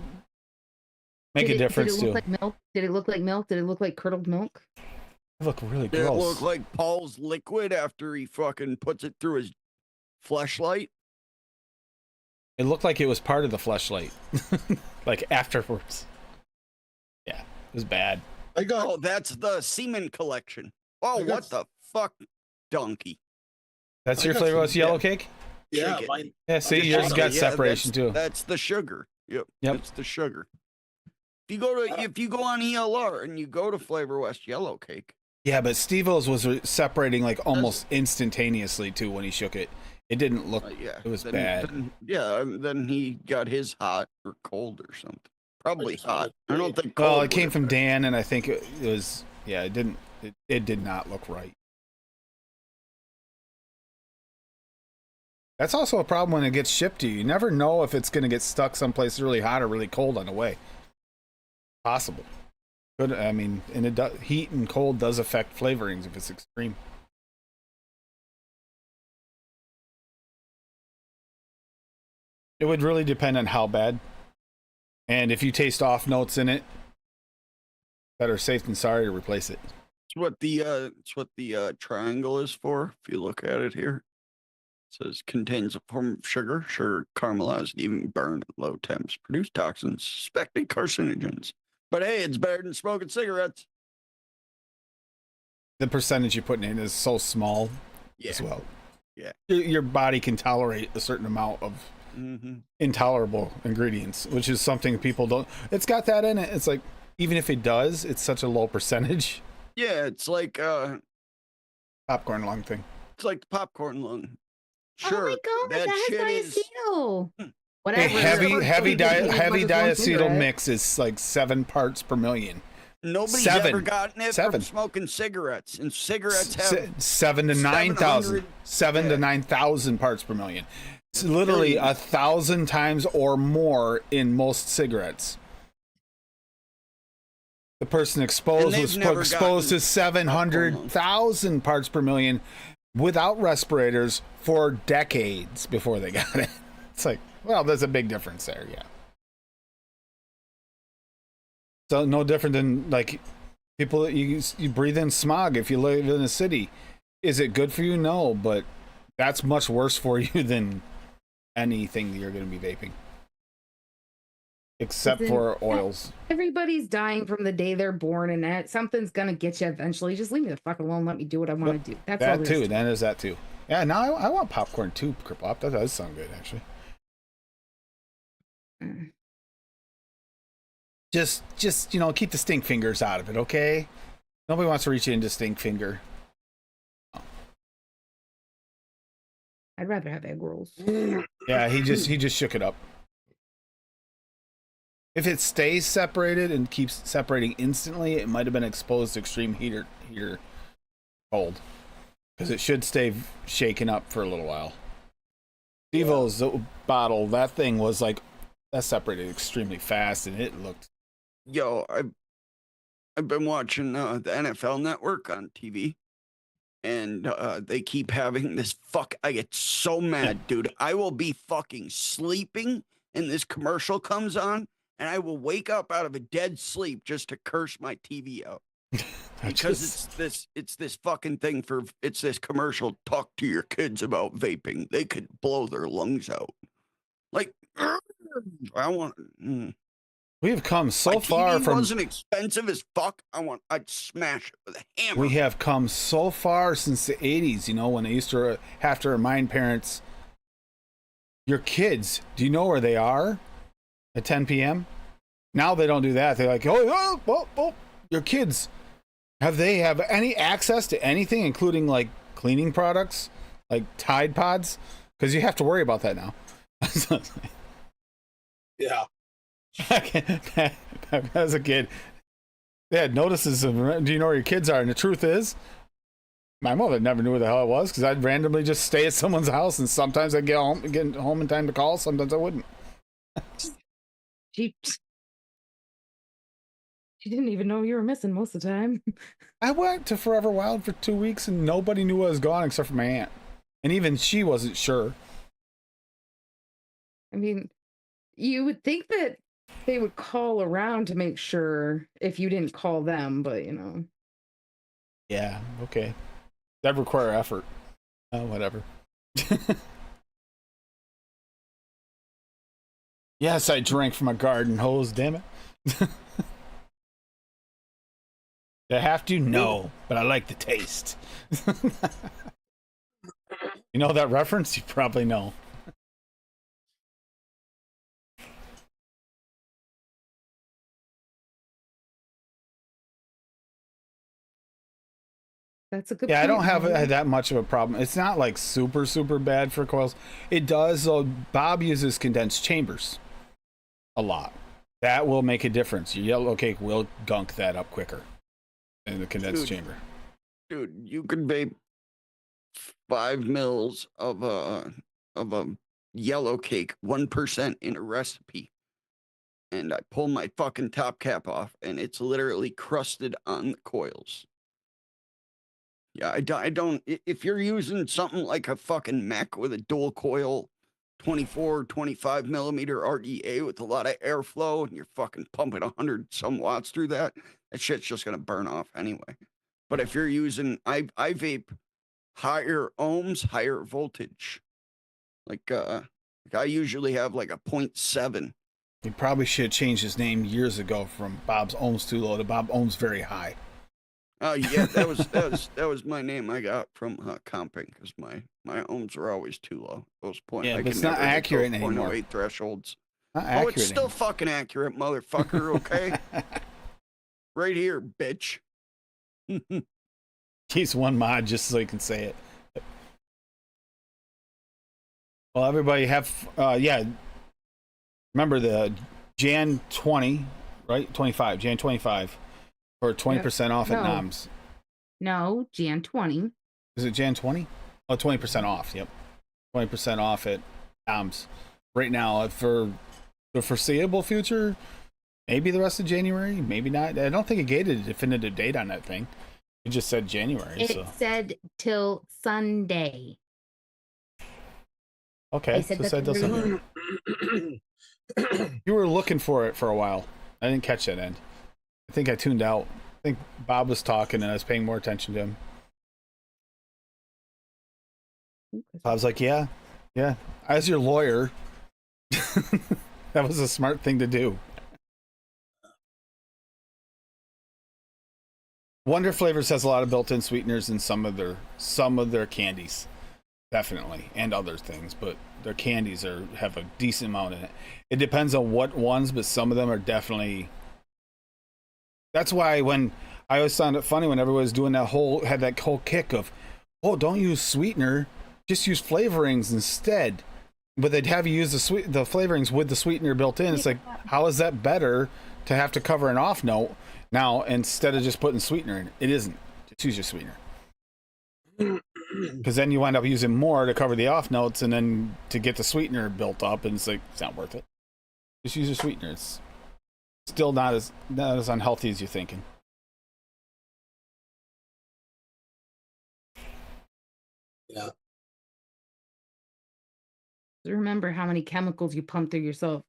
a difference did it look too. Like milk? Did it look like milk? Did it look like curdled milk? It looked really Did gross. it look like Paul's liquid after he fucking puts it through his fleshlight? It looked like it was part of the fleshlight, like afterwards. Yeah, it was bad. Oh, that's the semen collection. Oh, what the fuck, donkey? That's I your got Flavor some- West yellow yeah. cake? Yeah, Shake it. mine. Yeah, see, Yeah, yours got yeah, separation too. That's the sugar. Yep. It's the sugar. If you go on ELR and you go to Flavor West yellow cake. Yeah, but Steve-O's was separating like almost instantaneously too when he shook it. It didn't look. Yeah, It was bad. Then he got his hot or cold or something. Probably hot. I don't think. Well, cold it came would from have- Dan, and I think it was. Yeah, it didn't. It did not look right. That's also a problem when it gets shipped to you. You never know if it's going to get stuck someplace really hot or really cold on the way. Possible. But I mean, and it does, heat and cold does affect flavorings if it's extreme. It would really depend on how bad. And if you taste off notes in it, better safe than sorry to replace it. It's what the triangle is for. If you look at it here, it says contains a form of sugar. Sugar caramelized, even burned at low temps, produce toxins, suspected carcinogens. But hey, it's better than smoking cigarettes. The percentage you're putting in is so small as well. Yeah. Your body can tolerate a certain amount of intolerable ingredients, which is something people don't. It's got that in it. It's like, even if it does, it's such a low percentage. Yeah, it's like Popcorn lung thing. it's like the popcorn lung. Oh Sure, my god, that that shit has is diacetyl. Okay, Whatever. heavy Everybody diacetyl cigarette. mix is like 7 parts per million. nobody's Seven. ever gotten it Seven. from smoking cigarettes, and cigarettes have 7 to 9,000. 700 7 to yeah. 9,000 parts per million. It's literally 1,000 times or more in most cigarettes. The person exposed they've was never exposed to gotten 700,000 parts per million without respirators for decades before they got it. It's like, well, there's a big difference there, yeah. So no different than like people you breathe in smog if you live in a city. Is it good for you? No, but that's much worse for you than anything that you're going to be vaping. Except for oils. Everybody's dying from the day they're born, and that something's gonna get you eventually. Just leave me the fuck alone. Let me do what I want to do. That's all That there is too. to it. That is that too. Yeah, now I want popcorn too, Kripop. That does sound good, actually. Mm. Just keep the stink fingers out of it, okay? Nobody wants to reach into stink finger. I'd rather have egg rolls. Yeah, he just shook it up. If it stays separated and keeps separating instantly, it might have been exposed to extreme heater cold, because it should stay shaken up for a little while. Devo's bottle, that thing was like that separated extremely fast, and it looked. Yo, I've been watching the NFL Network on TV, and they keep having this I get so mad, dude. I will be fucking sleeping, and this commercial comes on, and I will wake up out of a dead sleep just to curse my TV out. Because it's this fucking thing it's this commercial. Talk to your kids about vaping. They could blow their lungs out. Like, I want. We have come so My far TV from. wasn't expensive as fuck. I'd smash it with a hammer. We have come so far since the 80s, when they used to have to remind parents, your kids, do you know where they are at 10 p.m.? Now they don't do that. They're like, oh, your kids, have any access to anything, including like cleaning products, like Tide Pods? Because you have to worry about that now. Yeah. As a kid, they had notices of, do you know where your kids are? And the truth is, my mother never knew where the hell it was, because I'd randomly just stay at someone's house, and sometimes I'd get home in time to call, sometimes I wouldn't. She She didn't even know you were missing most of the time. I went to Forever Wild for 2 weeks and nobody knew I was gone except for my aunt. And even she wasn't sure. I mean, you would think that they would call around to make sure if you didn't call them, but you know. Yeah, okay. That'd require effort. Whatever. Yes, I drank from a garden hose, damn it. Do I have to? No, but I like the taste. You know that reference? You probably know. That's a good Yeah, I point, don't have Ryan. that much of a problem. It's not like super, super bad for coils. It does, though. Bob uses condensed chambers a lot. That will make a difference. Your yellow cake will gunk that up quicker in the condensed chamber. Dude, you could vape 5 mils of a yellow cake, 1% in a recipe. And I pull my fucking top cap off, and it's literally crusted on the coils. Yeah, I don't. If you're using something like a fucking mech with a dual coil, 24, 25 millimeter RDA with a lot of airflow, and you're fucking pumping 100 some watts through that, that shit's just gonna burn off anyway. But if you're using, I vape higher ohms, higher voltage. Like I usually have like a 0.7. He probably should have changed his name years ago from Bob's Ohms Too Low to Bob Ohms Very High. Oh yeah, that was my name I got from comping because my ohms were always too low. Those points, Yeah, I but can it's not never hit accurate those anymore. 0.08 thresholds. Not Oh, accurate it's still anymore. fucking accurate, motherfucker. Okay, right here, bitch. He's one mod just so he can say it. Well, everybody have yeah. Remember the Jan 20, right? 25, Jan 25 for 20% off at No. NOMS. No, Jan 20. Is it Jan 20? Oh, 20% off. Yep. 20% off at NOMS. Right now, for the foreseeable future, maybe the rest of January, maybe not. I don't think it gave a definitive date on that thing. It just said January. It So said till Sunday. okay, They said so that said till they're Sunday. You were looking for it for a while. I didn't catch that end. I think I tuned out. I think Bob was talking and I was paying more attention to him. I was like, yeah. As your lawyer, that was a smart thing to do. Wonder Flavors has a lot of built-in sweeteners in some of their candies, definitely, and other things. But their candies have a decent amount in it. It depends on what ones, but some of them are definitely. That's why when I always found it funny when everyone was doing that whole kick of, oh, don't use sweetener, just use flavorings instead. But they'd have you use the flavorings with the sweetener built in. It's like, how is that better to have to cover an off note now instead of just putting sweetener in? It isn't. Just use your sweetener. Because then you wind up using more to cover the off notes and then to get the sweetener built up, and it's like, it's not worth it. Just use your sweetener. It's still not as unhealthy as you're thinking. Yeah. Remember how many chemicals you pump through yourself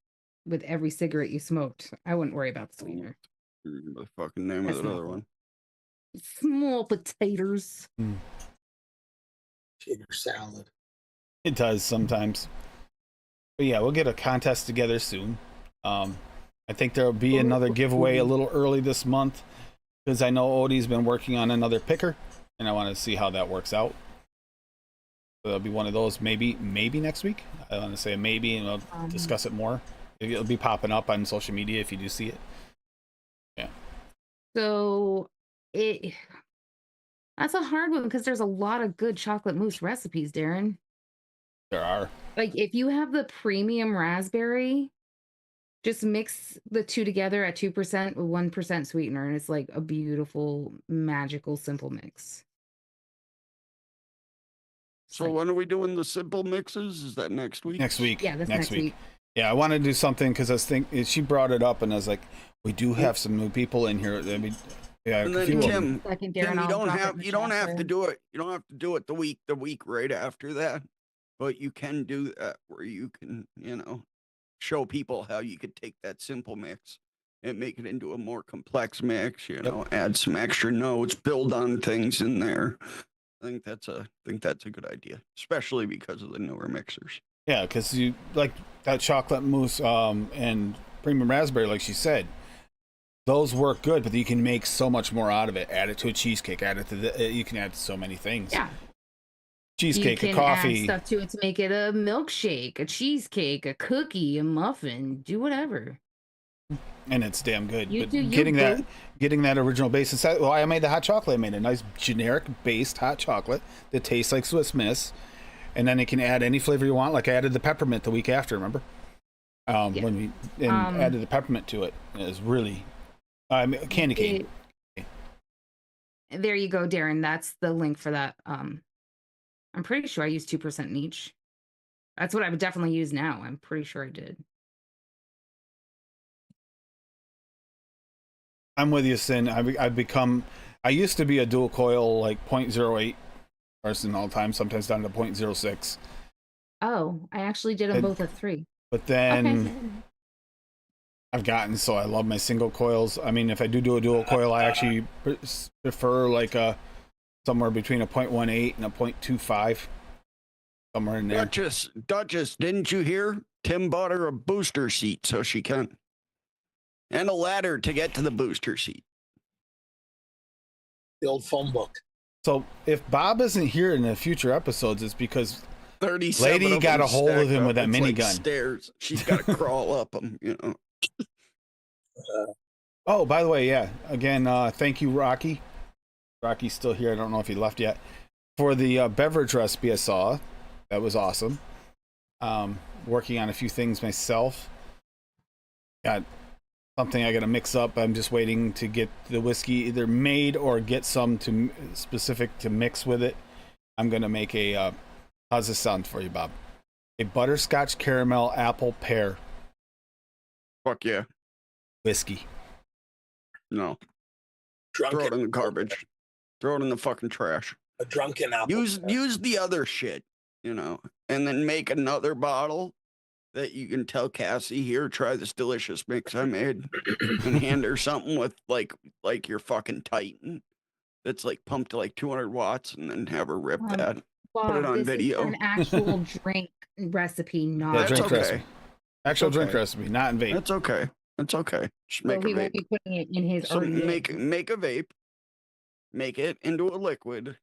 with every cigarette you smoked. I wouldn't worry about the sweetener. The fucking name That's of that not other cool. one. Small potatoes. Tater salad. It does sometimes. But yeah, we'll get a contest together soon. I think there'll be another giveaway a little early this month because I know Odie's been working on another picker and I want to see how that works out. So there'll be one of those maybe next week. I want to say maybe, and we'll discuss it more. It'll be popping up on social media if you do see it. Yeah. So that's a hard one because there's a lot of good chocolate mousse recipes, Darren. There are. Like if you have the premium raspberry, just mix the two together at 2% with 1% sweetener, and it's like a beautiful, magical, simple mix. So when are we doing the simple mixes? Is that next week? Next week. Yeah, that's next week. Yeah, I want to do something because I was thinking she brought it up, and I was like, we do have some new people in here. I mean, yeah, And a few then of them. Second, Tim, Darren, I'll drop it in the you don't chat have for to you. do it. You don't have to do it the week right after that, but you can do that where you can, show people how you could take that simple mix and make it into a more complex mix. Add some extra notes, build on things in there. I think that's a good idea, especially because of the newer mixers. Yeah, because you like that chocolate mousse and premium raspberry, like she said. Those work good, but you can make so much more out of it. Add it to a cheesecake. Add it to you can add so many things. Yeah. Cheesecake, you a can coffee. add stuff to it to make it a milkshake, a cheesecake, a cookie, a muffin, do whatever. And it's damn good. You But do you, getting that original base inside. Well, I made the hot chocolate. I made a nice generic based hot chocolate that tastes like Swiss Miss, and then you can add any flavor you want. Like I added the peppermint the week after. Remember? When we added the peppermint to it. It was really candy cane. There you go, Darren. That's the link for that. I'm pretty sure I used 2% in each. That's what I would definitely use now. I'm pretty sure I did. I'm with you, Sin. I've become. I used to be a dual coil like 0.08 person all the time. Sometimes down to 0.06. Oh, I actually did them both at 3. But then Okay. I've gotten so I love my single coils. I mean, if I do a dual coil, I actually prefer like somewhere between a 0.18 and a 0.25, somewhere in there. Duchess, didn't you hear? Tim bought her a booster seat so she can, and a ladder to get to the booster seat. The old phone book. So if Bob isn't here in the future episodes, it's because 37 Lady of got them a hold of stacked him up. with that It's like minigun. Stairs. She's got to crawl up them. Oh, by the way, yeah. Again, thank you, Rocky. Rocky's still here. I don't know if he left yet. For the beverage recipe I saw, that was awesome. Working on a few things myself. Got something I got to mix up. I'm just waiting to get the whiskey either made or get some specific to mix with it. I'm gonna make a. How's this sound for you, Bob? A butterscotch caramel apple pear Fuck yeah. whiskey. No. Drunken, Throw it in the garbage. Throw it in the fucking trash. a drunken apple. Use the other shit, and then make another bottle that you can tell Cassie, here, try this delicious mix I made, and hand her something with like your fucking Titan that's like pumped to like 200 watts, and then have her rip that. Bob, Put it on this video. is an actual drink recipe, not. Yeah, That's drink okay. recipe. Actual It's drink okay. recipe, not in vape. That's okay. That's okay. Just Well, make a he won't vape. be putting it in his. So already make made. a vape. Make it into a liquid.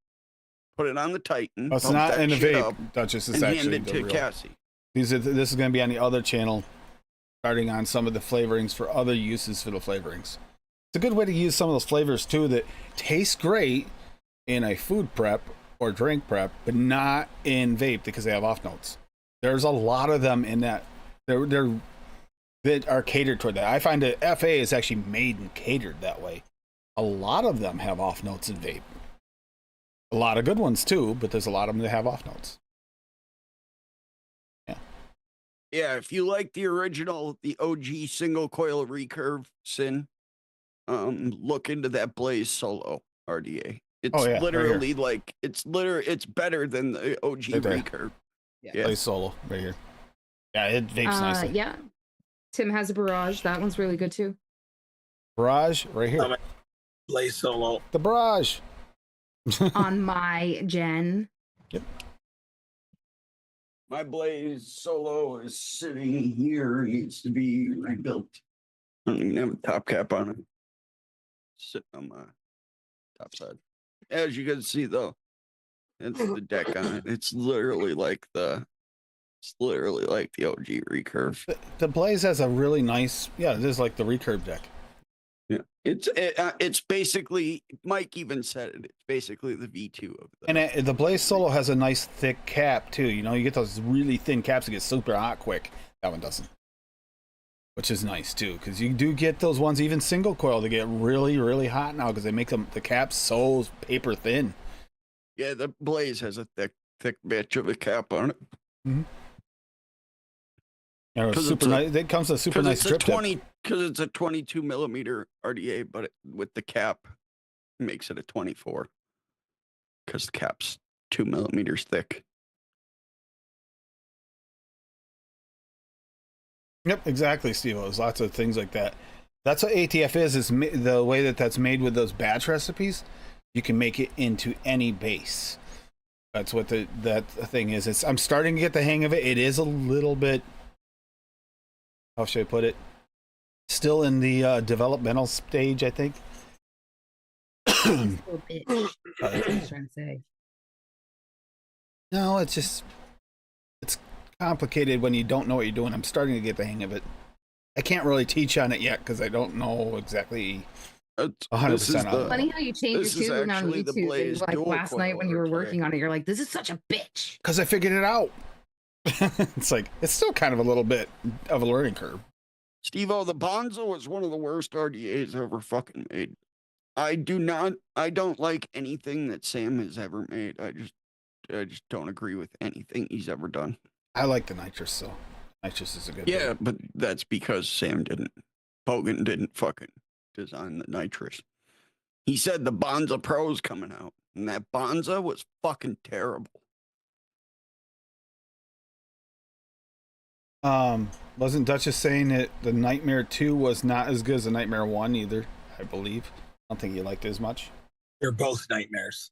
Put it on the Titan. Oh, it's pump not that in a shit vape, up, Duchess. It's and hand actually it the to real. Cassie. This is going to be on the other channel, starting on some of the flavorings for other uses for the flavorings. It's a good way to use some of those flavors too that taste great in a food prep or drink prep, but not in vape because they have off notes. There's a lot of them in that. They're that are catered toward that. I find that FA is actually made and catered that way. A lot of them have off notes in vape. A lot of good ones too, but there's a lot of them that have off notes. Yeah, if you like the original, the OG single coil recurve Sin, look into that Blaze Solo RDA. It's right literally it's better than the OG Right there. recurve. Yeah. Play solo right here. Yeah, it vapes nicely. Yeah. Tim has a barrage. That one's really good too. Barrage right here. Play solo. The barrage. On my gen. Yep. My Blaze Solo is sitting here. It needs to be rebuilt. I don't even have a top cap on it. Sitting on my top side. As you can see, though, it's the deck on it. It's literally like the OG recurve. The Blaze has a really nice. Yeah, it is like the recurve deck. Yeah, it's basically. Mike even said it. It's basically the V2 of the. And the Blaze Solo has a nice thick cap too. You know, you get those really thin caps that get super hot quick. That one doesn't, which is nice too, because you do get those ones even single coil that get really really hot now because they make the caps so paper thin. Yeah, the Blaze has a thick bitch of a cap on it. Mm-hmm. Or 'Cause super it's a- nice. It comes with a super Because nice it's a drip tip. 20, because it's a 22 millimeter RDA, but with the cap, makes it a 24. Because the cap's 2 millimeters thick. Yep, exactly, Steve. There's lots of things like that. That's what ATF is the way that that's made with those batch recipes. You can make it into any base. That's what that thing is. I'm starting to get the hang of it. It is a little bit, how should I put it? Still in the developmental stage, I think. It's a little bit. That's what I was trying to say. No, it's complicated when you don't know what you're doing. I'm starting to get the hang of it. I can't really teach on it yet because I don't know exactly 100% on it. Funny how you change This your is tune on actually the YouTube. Blaze Like dual last night when you coil were RTA. working on it, you're like, "This is such a bitch." Because I figured it out. It's like, it's still kind of a little bit of a learning curve. Steve-O, the Bonzo was one of the worst RDAs ever fucking made. I don't like anything that Sam has ever made. I just don't agree with anything he's ever done. I like the nitrous, so nitrous is a good Yeah, one. but that's because Bogan didn't fucking design the nitrous. He said the Bonza Pro's coming out, and that Bonza was fucking terrible. Wasn't Duchess saying that the Nightmare 2 was not as good as the Nightmare 1 either, I believe. I don't think you liked it as much. They're both nightmares.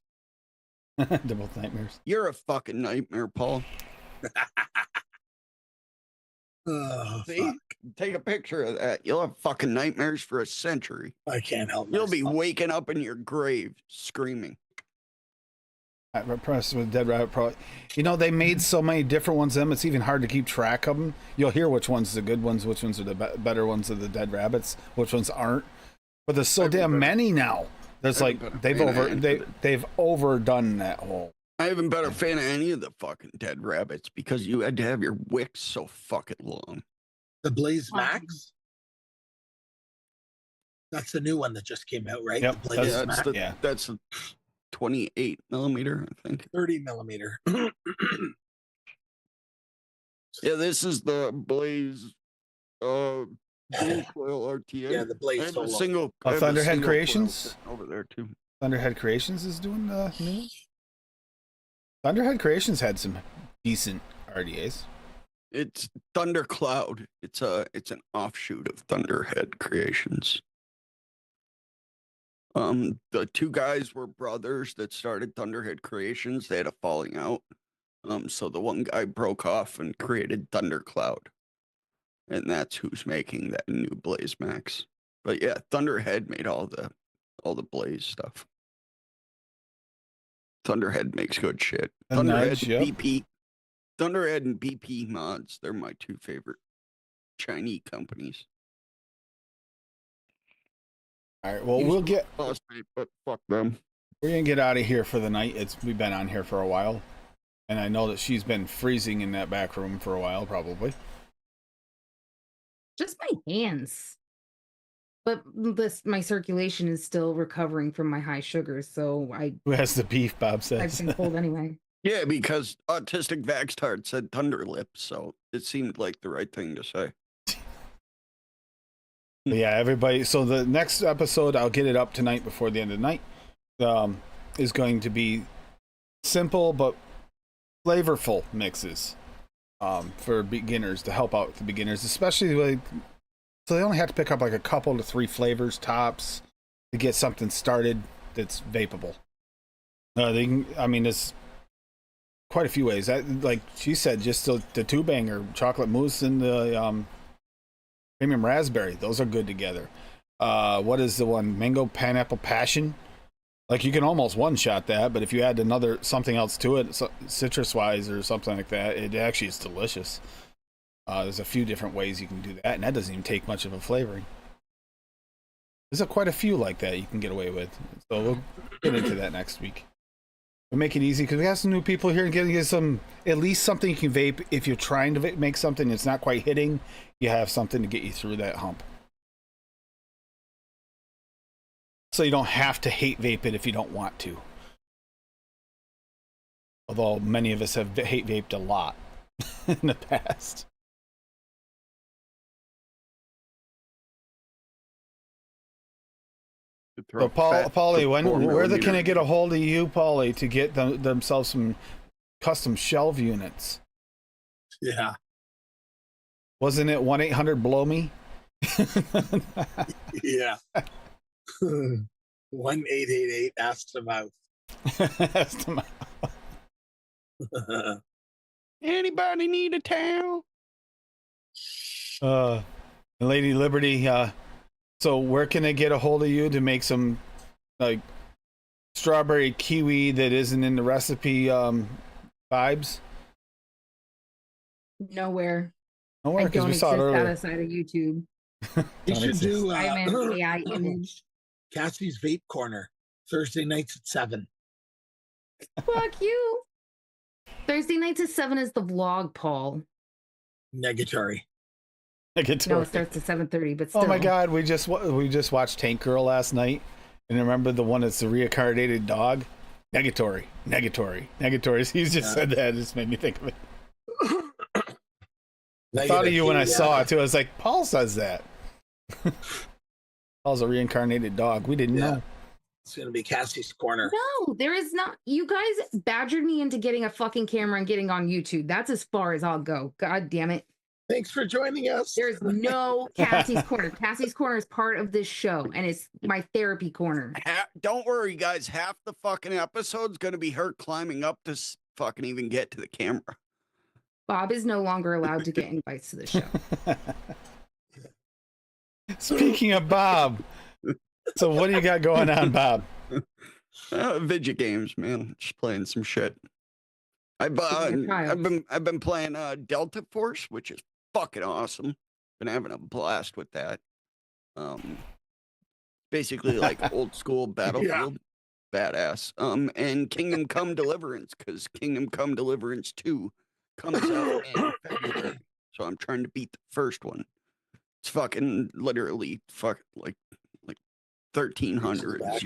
They're both nightmares. You're a fucking nightmare, Paul. Oh, See? fuck. Take a picture of that. You'll have fucking nightmares for a century. I can't help You'll be myself. waking up in your grave screaming. Press with Dead Rabbit Pro. You know, they made so many different ones of them, it's even hard to keep track of them. You'll hear which ones are the good ones, which ones are the better ones of the Dead Rabbits, which ones aren't. But there's so damn many now. There's like they've overdone that whole. I haven't been a fan of any of the fucking Dead Rabbits because you had to have your wicks so fucking long. The Blaze Max? That's the new one that just came out, right? Yep, The Blaze Yeah, Max? that's a 28 millimeter, I think. 30 millimeter. Yeah, this is the Blaze dual coil RTA. Yeah, the Blaze I have a Solo. single. I have a Thunderhead single coil Creations? sitting over there too. Thunderhead Creations is doing the new one. Thunderhead Creations had some decent RDAs. It's Thundercloud. It's an offshoot of Thunderhead Creations. The two guys were brothers that started Thunderhead Creations. They had a falling out. So the one guy broke off and created Thundercloud. And that's who's making that new Blaze Max. But yeah, Thunderhead made all the Blaze stuff. Thunderhead makes good shit. The Thunderhead Nudge, yep. BP. Thunderhead and BP mods, they're my two favorite Chinese companies. All right, well, we'll get Last night, but fuck them. we're gonna get out of here for the night. We've been on here for a while, and I know that she's been freezing in that back room for a while, probably. Just my hands. But my circulation is still recovering from my high sugars, so Who has the beef? Bob I've says. been cold anyway. Yeah, because Autistic Vaxtard said Thunder Lips, so it seemed like the right thing to say. But yeah, everybody. So the next episode, I'll get it up tonight before the end of the night. Is going to be simple but flavorful mixes for beginners to help out the beginners, especially like. So they only have to pick up like a couple to 3 flavors tops to get something started that's vapable. There's quite a few ways. Like she said, just the two banger, chocolate mousse and the premium raspberry. Those are good together. What is the one? Mango pineapple passion. Like you can almost one shot that, but if you add something else to it, citrus wise or something like that, it actually is delicious. There's a few different ways you can do that, and that doesn't even take much of a flavoring. There's quite a few like that you can get away with. So we'll get into that next week. We'll make it easy because we have some new people here and getting you at least something you can vape. If you're trying to make something that's not quite hitting, you have something to get you through that hump. So you don't have to hate vape it if you don't want to. Although many of us have hate vaped a lot in the past. To So throw fat Paulie, for when 4 where can they millimeter. get a hold of you, Paulie, to get themselves some custom shelf units? Yeah. Wasn't it 1-800-BLOW-ME? Yeah. 1888 asked him out. Anybody need a towel? Lady Liberty, so where can they get a hold of you to make some like strawberry kiwi that isn't in the recipe vibes? Nowhere. Nowhere, I because don't we saw it exist earlier. outside of YouTube. You Don't should exist. do I'm an AI image. Cassie's Vape Corner Thursday nights at 7. Fuck you. Thursday nights at 7 is the vlog, Paul. Negatory. No, it starts at 7:30, but still. Oh my God, we just watched Tank Girl last night, and remember the one that's the reincarnated dog? Negatory. He's just said that. It just made me think of it. I thought of you when I saw it too. I was like, Paul says that. Paul's a reincarnated dog. We didn't know. It's going to be Cassie's Corner. No, there is not. You guys badgered me into getting a fucking camera and getting on YouTube. That's as far as I'll go. God damn it. Thanks for joining us. There's no Cassie's Corner. Cassie's Corner is part of this show, and it's my therapy corner. Don't worry, guys. Half the fucking episode's gonna be her climbing up to fucking even get to the camera. Bob is no longer allowed to get invites to the show. Speaking of Bob, so what do you got going on, Bob? Video games, man. Just playing some shit. I've been playing Delta Force, which is fucking awesome. Been having a blast with that. Basically like old school Battlefield. Badass. And Kingdom Come Deliverance, because Kingdom Come Deliverance 2 comes out in February. So I'm trying to beat the first one. It's fucking literally like 1300s.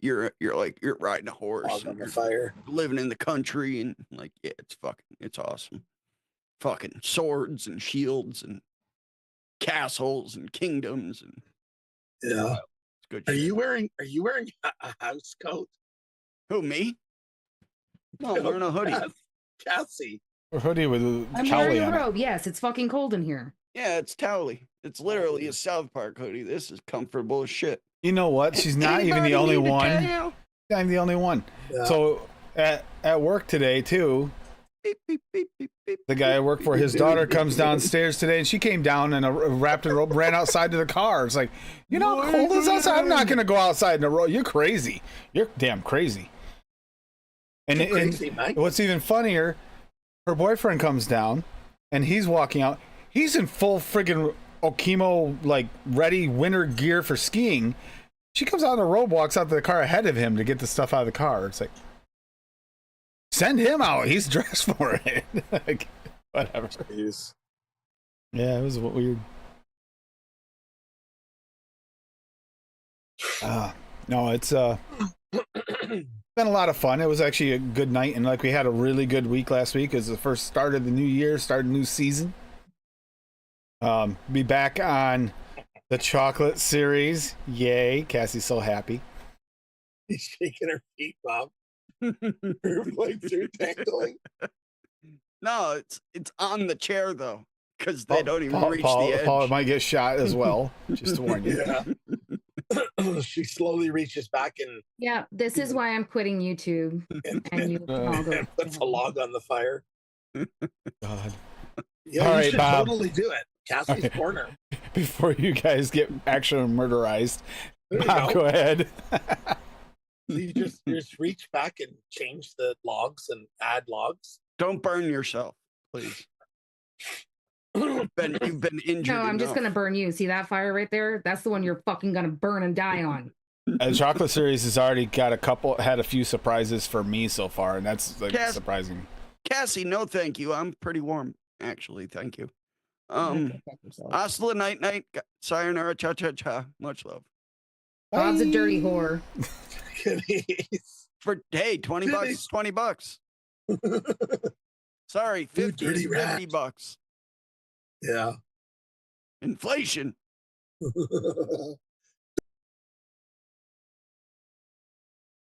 You're riding a horse and on the fire. living in the country, and like, yeah, it's awesome. Fucking swords and shields and castles and kingdoms and Yeah. it's good Are shit. you wearing a house coat? Who, me? No, I'm wearing a hoodie. Cassie. A hoodie with a I'm cowley wearing a on it. robe. Yes, it's fucking cold in here. Yeah, it's towely. It's literally a South Park hoodie. This is comfortable as shit. You know what? She's not even the only one. I'm the only one. Yeah. So at work today too, Beep, beep, beep, beep, beep, the guy I work for, his daughter comes downstairs today, and she came down in a wrapped in a robe, ran outside to the car. It's like, you know how cold it's outside? I'm not going to go outside in a robe. You're crazy. You're damn crazy. And, Crazy, Mike. what's even funnier, her boyfriend comes down, and he's walking out. He's in full friggin' Okimo, like, ready winter gear for skiing. She comes out in a robe, walks out to the car ahead of him to get the stuff out of the car. It's like, send him out. He's dressed for it. Like, whatever. Jeez. Yeah, it was weird. No, it's been a lot of fun. It was actually a good night, and like we had a really good week last week. It was the first start of the new year, start of the new season. Be back on the chocolate series. Yay. Cassie's so happy. He's shaking her feet, Bob. Her legs are dangling. No, it's on the chair though, because they don't even reach the edge. Paul might get shot as well, just to warn you. Yeah. She slowly reaches back and Yeah, this is why I'm quitting YouTube. And you can all go. puts a log on the fire. God. Yeah, All you right, should Bob. totally do it. Cassie's Okay. Corner. Before you guys get actually murderized, There you Bob, go. go ahead. So you just reach back and change the logs and add logs. Don't burn yourself, please. You've been injured. No, I'm just enough. gonna burn you. See that fire right there? That's the one you're fucking gonna burn and die on. The chocolate series has already got had a few surprises for me so far, and that's like Cass- surprising. Cassie, no thank you. I'm pretty warm, actually. Thank you. Go fuck yourself. Hasta night. Sayonara, cha cha cha. Much love. Bob's a dirty whore. For hey, $20 Goodies. is $20. Sorry, You 50 dirty is rat. $50. Yeah. Inflation.